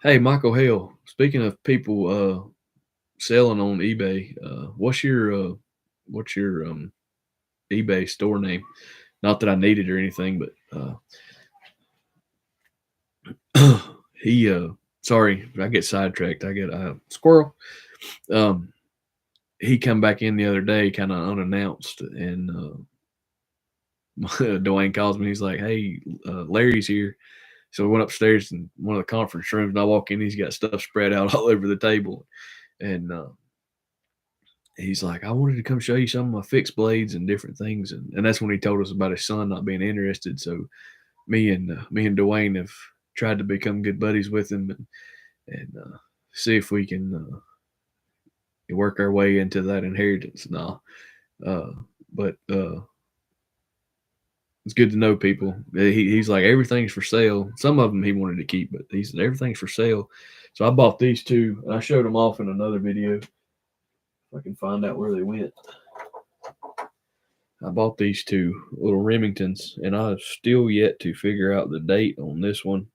Hey, Michael Hale. Speaking of people selling on eBay, what's your eBay store name? Not that I need it or anything, but he sorry, I get sidetracked. I get squirrel. He come back in the other day kind of unannounced, and Dwayne calls me. He's like, "Hey, Larry's here." So we went upstairs in one of the conference rooms, and I walk in. He's got stuff spread out all over the table, and he's like, "I wanted to come show you some of my fixed blades and different things." And that's when he told us about his son not being interested. So me and Dwayne have tried to become good buddies with him, and see if we can work our way into that inheritance. Now, but it's good to know people. He's like, everything's for sale. Some of them he wanted to keep, but he said everything's for sale. So I bought these two. And I showed them off in another video. If I can find out where they went. I bought these two little Remingtons, and I've still yet to figure out the date on this one.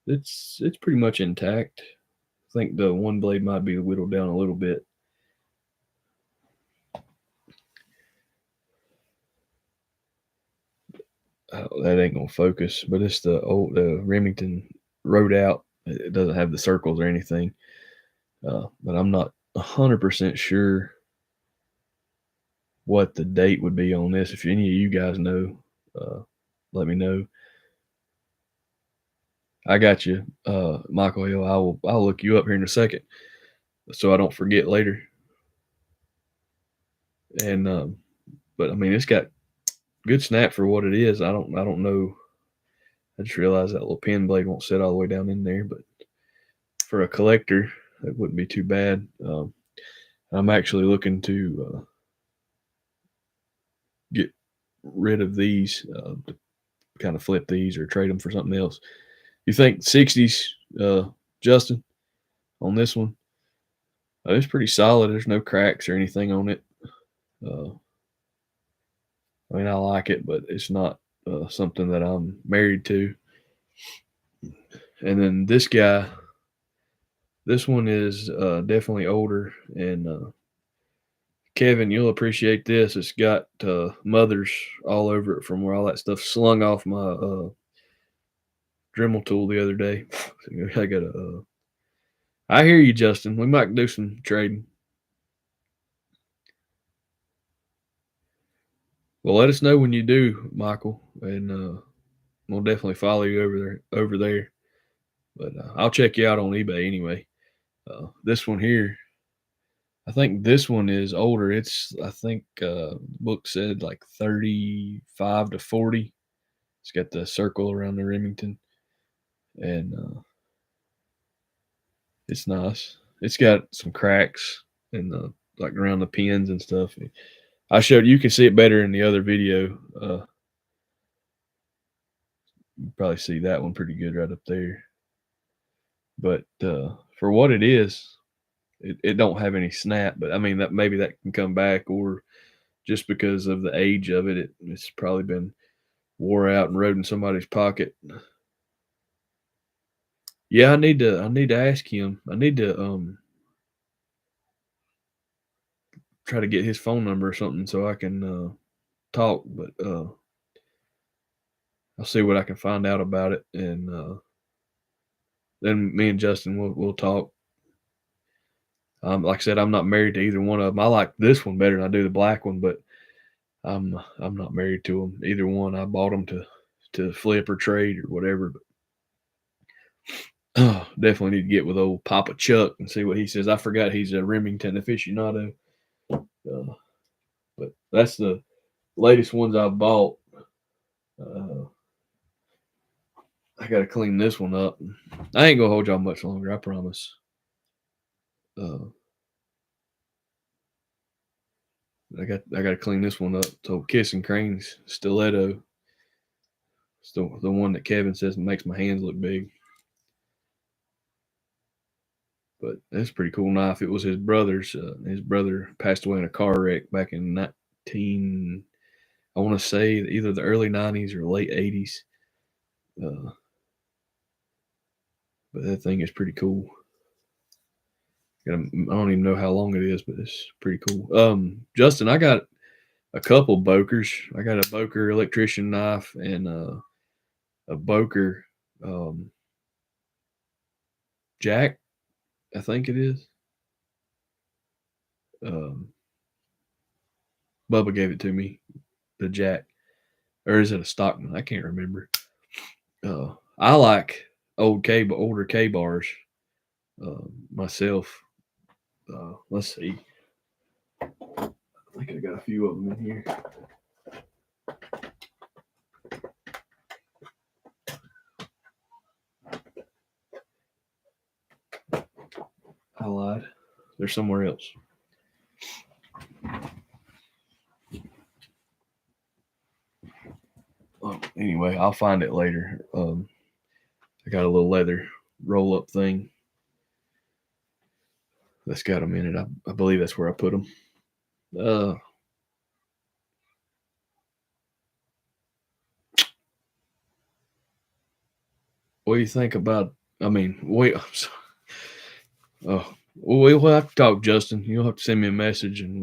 It's pretty much intact. I think the one blade might be whittled down a little bit. That ain't gonna focus, but it's the Remington Road Out. It doesn't have the circles or anything, but I'm not 100% sure what the date would be on this. If any of you guys know, let me know. I got you, Michael Hill. I'll look you up here in a second, so I don't forget later. And but I mean, it's got good snap for what it is. I don't know. I just realized that little pin blade won't sit all the way down in there, but for a collector, it wouldn't be too bad. I'm actually looking to get rid of these, to kind of flip these or trade them for something else. You think 60s, Justin, on this one? It's pretty solid. There's no cracks or anything on it. I mean, I like it, but it's not something that I'm married to. And then this guy, this one is definitely older. And Kevin, you'll appreciate this. It's got mothers all over it from where all that stuff slung off my Dremel tool the other day. I got a. I hear you, Justin. We might do some trading. Well, let us know when you do, Michael, and we'll definitely follow you over there. But I'll check you out on eBay anyway. This one here, I think this one is older. I think book said like 35 to 40. It's got the circle around the Remington, and it's nice. It's got some cracks and like around the pins and stuff. I showed you can see it better in the other video. You probably see that one pretty good right up there. But for what it is, it don't have any snap. But I mean that maybe that can come back, or just because of the age of it, it's probably been wore out and rode in somebody's pocket. Yeah, I need to ask him. I need to try to get his phone number or something so I can talk. But I'll see what I can find out about it, and then me and Justin we'll talk. Like I said, I'm not married to either one of them. I like this one better than I do the black one, but I'm not married to them either one. I bought them to flip or trade or whatever. But definitely need to get with old Papa Chuck and see what he says. I forgot he's a Remington aficionado. But that's the latest ones I bought. I got to clean this one up. I ain't gonna hold y'all much longer, I promise. I got to clean this one up. So Kissing Cranes stiletto. It's the one that Kevin says makes my hands look big. But that's a pretty cool knife. It was his brother's. His brother passed away in a car wreck back in 19. I want to say either the early 90s or late 80s. But that thing is pretty cool. I don't even know how long it is, but it's pretty cool. Justin, I got a couple Bokers. I got a Boker electrician knife and a Boker jack, I think it is. Bubba gave it to me, the jack. Or is it a Stockman? I can't remember. I like older K bars myself. Let's see. I think I got a few of them in here. I lied. They're somewhere else. Anyway, I'll find it later. I got a little leather roll up thing that's got them in it. I believe that's where I put them. What do you think about? I mean, wait. We'll have to talk, Justin. You'll have to send me a message, and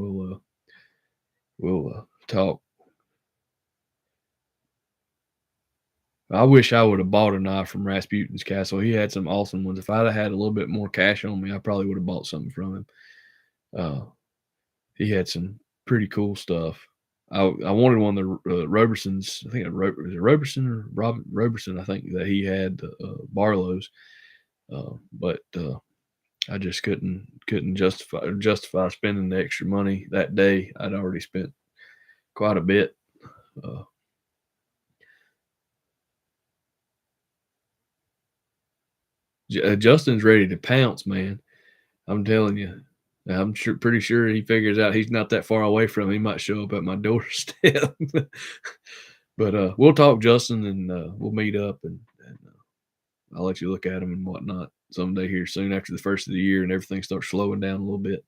we'll talk. I wish I would have bought a knife from Rasputin's Castle. He had some awesome ones. If I'd have had a little bit more cash on me, I probably would have bought something from him. He had some pretty cool stuff. I wanted one of the Robersons. I think it was Roberson or Robert Roberson. I think that he had Barlow's, but I just couldn't justify spending the extra money that day. I'd already spent quite a bit. Justin's ready to pounce, man. I'm telling you. I'm pretty sure he figures out he's not that far away from me. He might show up at my doorstep. But we'll talk, Justin, and we'll meet up, and I'll let you look at them and whatnot someday here soon after the first of the year and everything starts slowing down a little bit.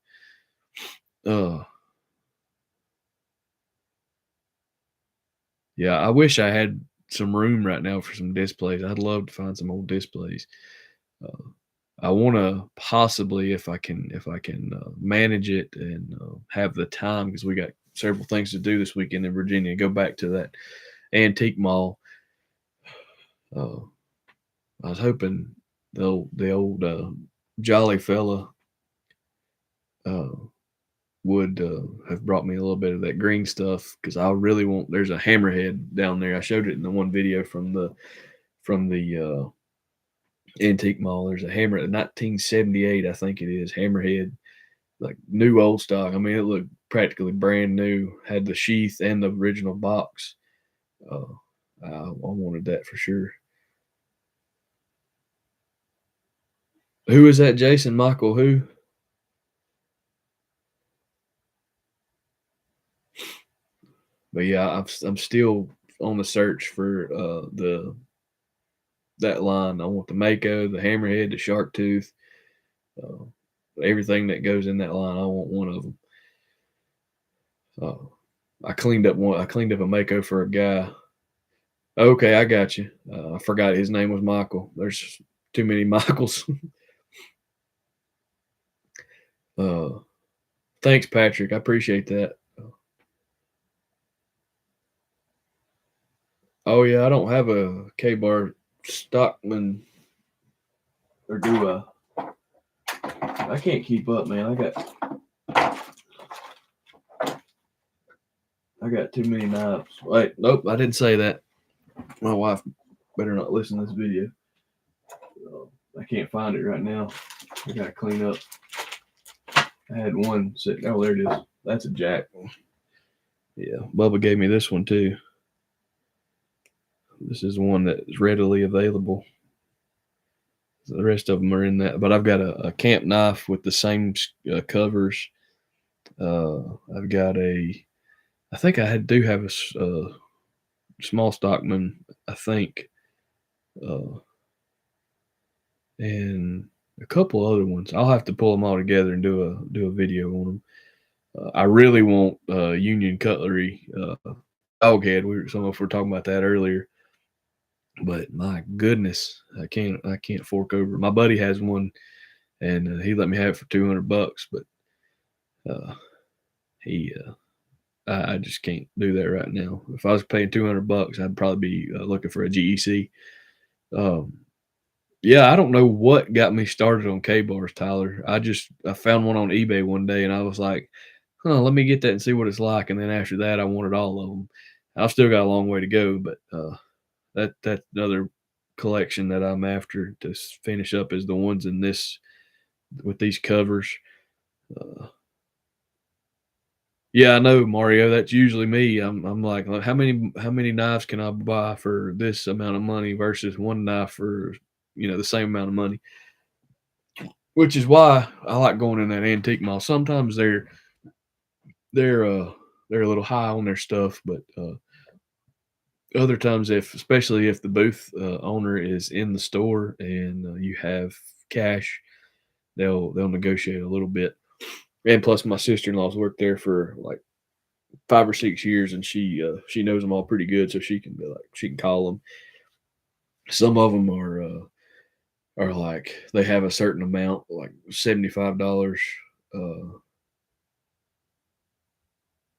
Yeah, I wish I had some room right now for some displays. I'd love to find some old displays. I want to possibly, if I can manage it and have the time, because we got several things to do this weekend in Virginia. Go back to that antique mall. I was hoping the old Jolly fella would have brought me a little bit of that green stuff, because I really want. There's a hammerhead down there. I showed it in the one video from the antique mall. There's a hammer, 1978, I think it is, hammerhead, like new old stock. I mean, it looked practically brand new. Had the sheath and the original box. I wanted that for sure. Who is that, Jason? Michael who? But yeah, I'm still on the search for that line. I want the Mako, the hammerhead, the shark tooth, everything that goes in that line. I want one of them. I cleaned up a Mako for a guy. Okay, I got you. I forgot his name was Michael. There's too many Michaels. Thanks, Patrick. I appreciate that. Oh yeah, I don't have a K-bar Stockman, or do I? I can't keep up, man. I got too many knives. Wait, nope, I didn't say that. My wife better not listen to this video. I can't find it right now. I gotta clean up. I had one sitting. Oh, there it is. That's a jack. Yeah, Bubba gave me this one too. This is one that is readily available. The rest of them are in that. But I've got a camp knife with the same covers. I've got I think do have a small stockman, I think, uh, and a couple other ones. I'll have to pull them all together and do a video on them. I really want Union Cutlery doghead. Some of us were talking about that earlier, but my goodness, I can't fork over. My buddy has one, and he let me have it for $200, but uh, he I just can't do that right now. If I was paying $200, I'd probably be looking for a GEC. Um, yeah, I don't know what got me started on K-bars, Tyler. I found one on eBay one day, and I was like, "Huh, let me get that and see what it's like." And then after that, I wanted all of them. I've still got a long way to go, but that's another collection that I'm after to finish up is the ones in this with these covers. Uh, yeah, I know, Mario. That's usually me. I'm like, how many knives can I buy for this amount of money versus one knife for the same amount of money? Which is why I like going in that antique mall. Sometimes they're uh they're a little high on their stuff, but other times, if especially if the booth owner is in the store and you have cash, they'll negotiate a little bit. And plus, my sister in law's worked there for like 5 or 6 years, and she knows them all pretty good, so she can call them. Some of them are like they have a certain amount, like $75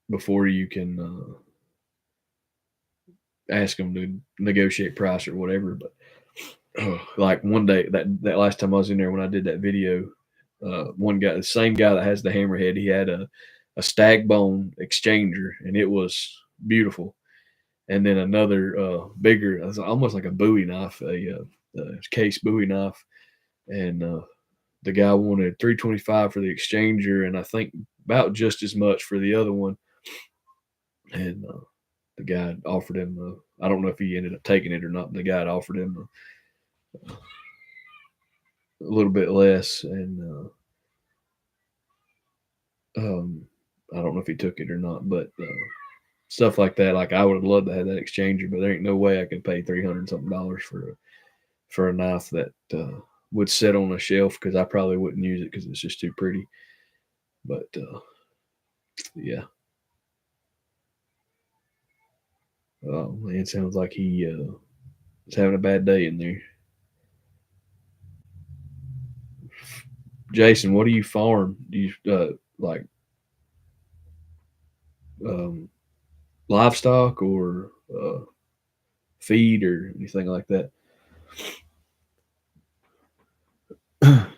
before you can ask them to negotiate price or whatever. But like one day that last time I was in there when I did that video, one guy, the same guy that has the hammerhead, he had a stag bone exchanger, and it was beautiful. And then another bigger, it was almost like a Bowie knife, a case Bowie knife, and the guy wanted 325 for the exchanger, and I think about just as much for the other one. And the guy offered him, I don't know if he ended up taking it or not. The guy had offered him a little bit less, and I don't know if he took it or not, but stuff like that. Like I would have loved to have that exchanger, but there ain't no way I could pay $300 something for a knife that would sit on a shelf because I probably wouldn't use it because it's just too pretty. But yeah. Oh man, it sounds like he is having a bad day in there. Jason, what do you farm? Do you like um, livestock or feed or anything like that? Well,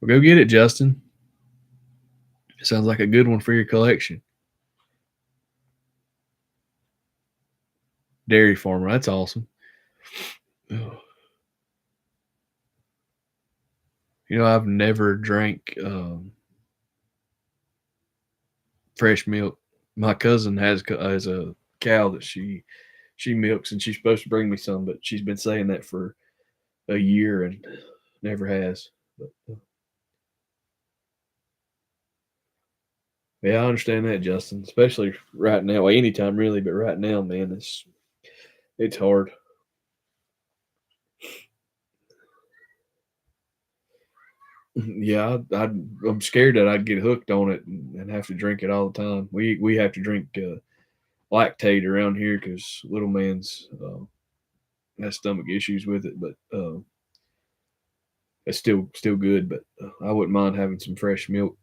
go get it, Justin. Sounds like a good one for your collection. Dairy farmer, that's awesome. I've never drank fresh milk. My cousin has a cow that she milks, and she's supposed to bring me some, but she's been saying that for a year and never has. But yeah, I understand that, Justin. Especially right now. Well, anytime really, but right now, man, it's hard. Yeah, I'm scared that I'd get hooked on it and have to drink it all the time. We have to drink lactate around here because little man's has stomach issues with it, but it's still good. But I wouldn't mind having some fresh milk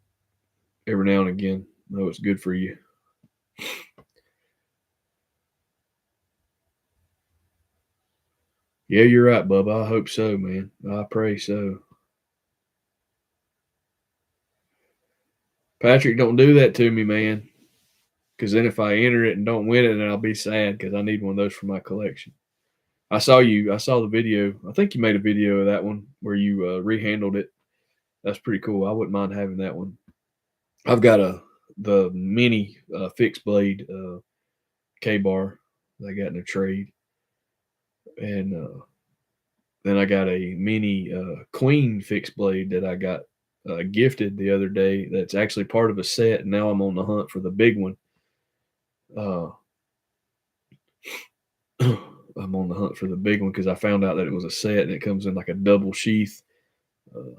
every now and again. I know it's good for you. Yeah, you're right, Bubba. I hope so, man. I pray so. Patrick, don't do that to me, man. Because then if I enter it and don't win it, then I'll be sad because I need one of those for my collection. I saw you. I saw the video. I think you made a video of that one where you rehandled it. That's pretty cool. I wouldn't mind having that one. I've got the mini fixed blade K bar that I got in a trade, and Then I got a mini Queen fixed blade that I got gifted the other day. That's actually part of a set, and now I'm on the hunt for the big one. Uh, I'm on the hunt for the big one because I found out that it was a set and it comes in like a double sheath. Uh,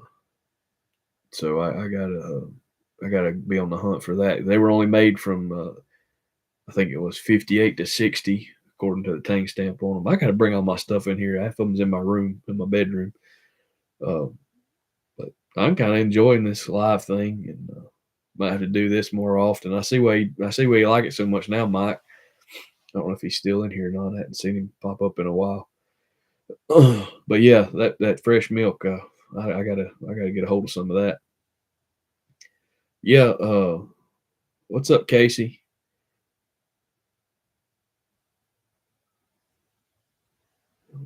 so I gotta be on the hunt for that. They were only made from I think it was 58 to 60 according to the tank stamp on them. I gotta bring all my stuff in here. Half of them's in my room, in my bedroom. Uh, but I'm kind of enjoying this live thing, and might have to do this more often. I see why you like it so much now, Mike. I don't know if he's still in here or not. I hadn't seen him pop up in a while. But yeah, that fresh milk, I gotta get a hold of some of that. Yeah, what's up, Casey?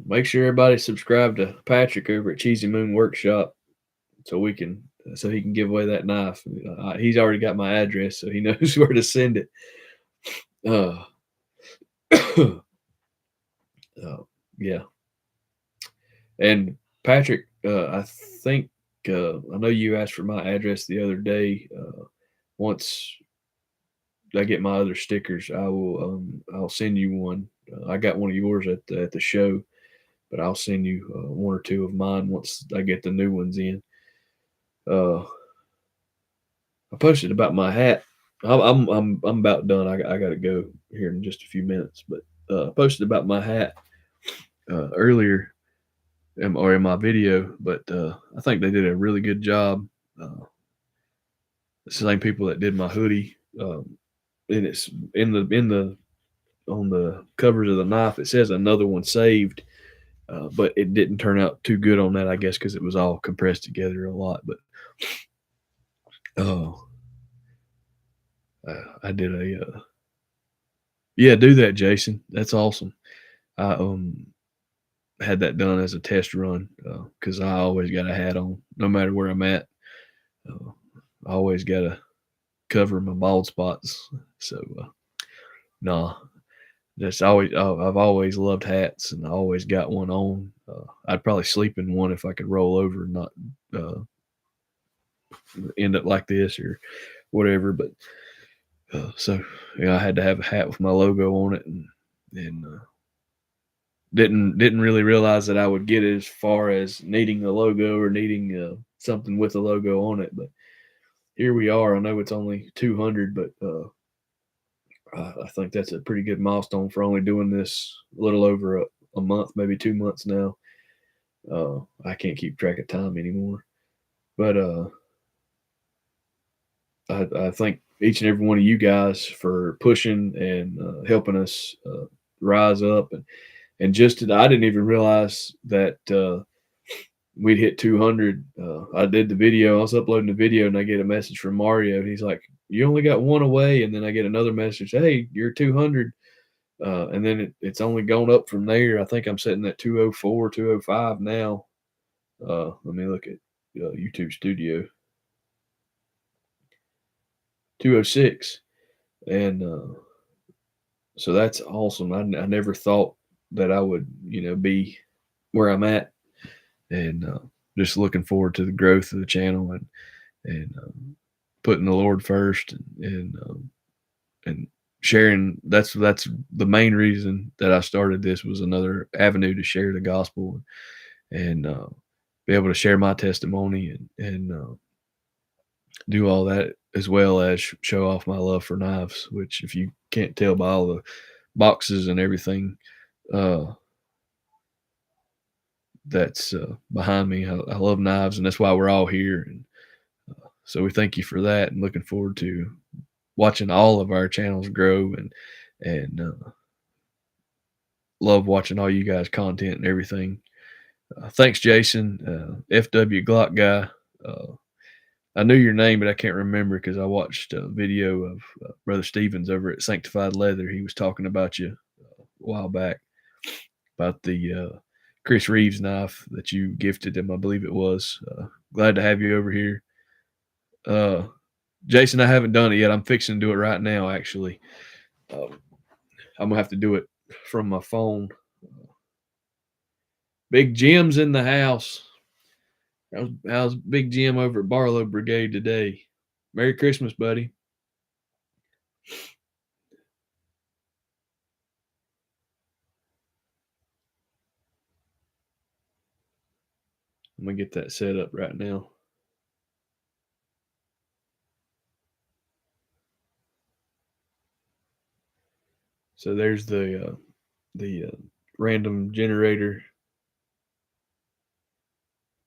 Make sure everybody subscribe to Patrick over at Cheesy Moon Workshop so he can give away that knife. He's already got my address, so he knows where to send it. Uh, yeah, and Patrick, I think I know you asked for my address the other day. Once I get my other stickers, I'll send you one. I got one of yours at the show, but I'll send you one or two of mine once I get the new ones in. Uh, I posted about my hat. I'm about done. I got to go here in just a few minutes, but I posted about my hat earlier in my video, but I think they did a really good job. It's the same people that did my hoodie, and it's in the on the covers of the knife. It says another one saved, but it didn't turn out too good on that, I guess, because it was all compressed together a lot. But oh, I did yeah, do that, Jason. That's awesome. I had that done as a test run because I always got a hat on, no matter where I'm at. Uh, I always got to cover my bald spots. So, nah, that's always. I've always loved hats, and I always got one on. I'd probably sleep in one if I could roll over and not uh, end up like this or whatever. But so yeah, I had to have a hat with my logo on it, and didn't really realize that I would get as far as needing a logo or needing something with a logo on it. But here we are. I know it's only 200, but I think that's a pretty good milestone for only doing this a little over a month, maybe 2 months now. I can't keep track of time anymore, but I thank each and every one of you guys for pushing and helping us rise up and just today, I didn't even realize that we'd hit 200. I did the video. I was uploading the video, and I get a message from Mario. He's like, "You only got one away," and then I get another message, "Hey, you're 200." And then it's only gone up from there. I think I'm sitting at 204, 205 now. Let me look at YouTube Studio. 206, and so that's awesome. I never thought that I would, be where I'm at, and just looking forward to the growth of the channel and putting the Lord first and sharing. That's the main reason that I started this, was another avenue to share the gospel and be able to share my testimony and do all that, as well as show off my love for knives, which, if you can't tell by all the boxes and everything uh, that's behind me, I love knives, and that's why we're all here. And so we thank you for that, and looking forward to watching all of our channels grow, and love watching all you guys' content and everything. Thanks, Jason. FW Glock guy. I knew your name, but I can't remember because I watched a video of Brother Stevens over at Sanctified Leather. He was talking about you a while back, about the Chris Reeves knife that you gifted him, I believe it was. Glad to have you over here. Jason, I haven't done it yet. I'm fixing to do it right now, actually. I'm going to have to do it from my phone. Big Jim's in the house. How's Big Jim over at Barlow Brigade today? Merry Christmas, buddy. I'm gonna get that set up right now. So there's the random generator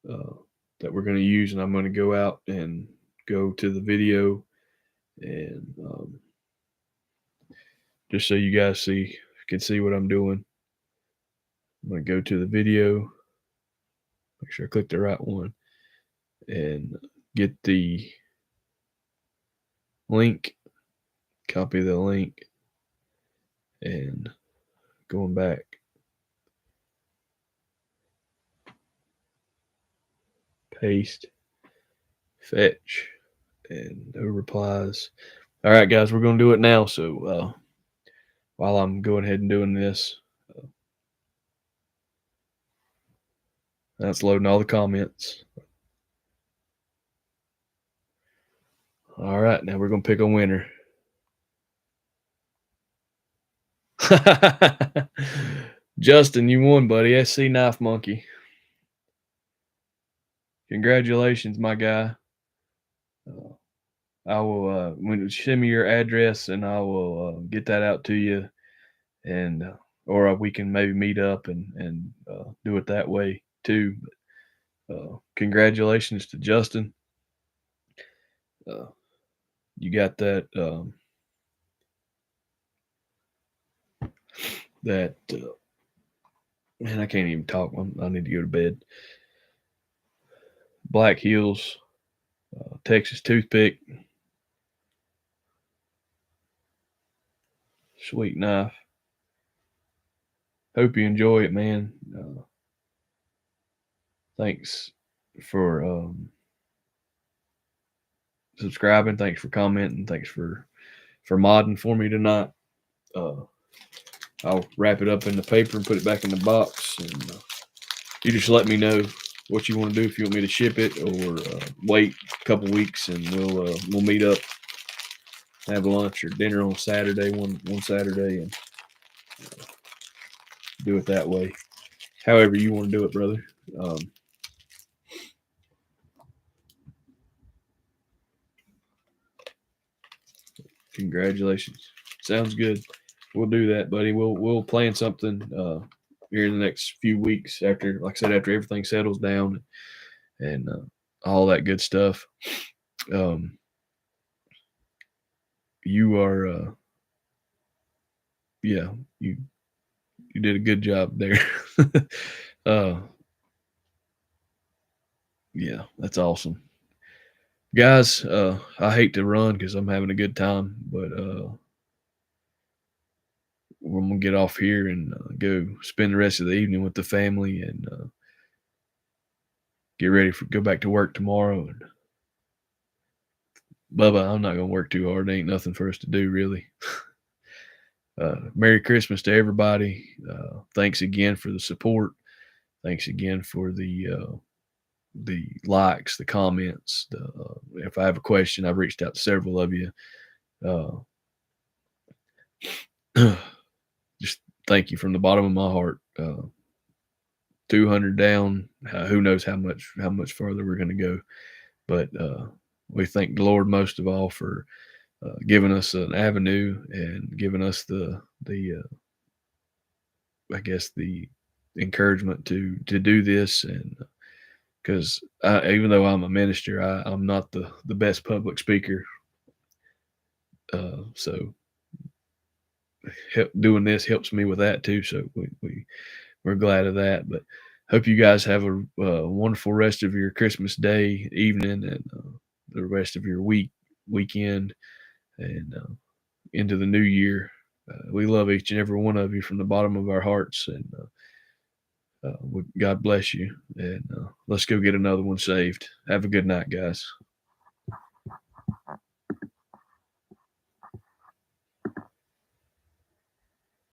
that we're going to use, and I'm going to go out and go to the video, and just so you guys can see what I'm doing. I'm going to go to the video, make sure I click the right one, and get the link, copy the link, and going back. Paste, fetch, and no replies. All right, guys, we're going to do it now. So while I'm going ahead and doing this, that's loading all the comments. All right, now we're going to pick a winner. Justin, you won, buddy. SC Knife Monkey. Congratulations, my guy. I will when send me your address, and I will get that out to you, and or we can maybe meet up and do it that way too. But, congratulations to Justin. You got that man, I can't even talk. I need to go to bed. Black Hills Texas toothpick, sweet knife. Hope you enjoy it, man. Thanks for subscribing. Thanks for commenting. Thanks for modding for me tonight. I'll wrap it up in the paper and put it back in the box, and you just let me know what you want to do. If you want me to ship it or wait a couple weeks, and we'll meet up, have lunch or dinner on Saturday, one Saturday, and do it that way. However you want to do it, brother. Congratulations. Sounds good. We'll do that, buddy. We'll plan something here in the next few weeks after, like I said, after everything settles down and all that good stuff. You are yeah, you did a good job there. Yeah, that's awesome. Guys, I hate to run because I'm having a good time, but we're gonna get off here and go spend the rest of the evening with the family, and get ready for go back to work tomorrow. And Bubba, I'm not gonna work too hard. There ain't nothing for us to do, really. Merry Christmas to everybody. Thanks again for the support. Thanks again for the likes, the comments. If I have a question, I've reached out to several of you. Just thank you from the bottom of my heart. 200 down. Who knows how much farther we're going to go, but we thank the Lord most of all for giving us an avenue and giving us the I guess the encouragement to do this. And because even though I'm a minister, I'm not the best public speaker. So doing this helps me with that too. So we're glad of that. But hope you guys have a wonderful rest of your Christmas day, evening, and the rest of your weekend, and into the new year. We love each and every one of you from the bottom of our hearts, and God bless you. And let's go get another one saved. Have a good night, guys.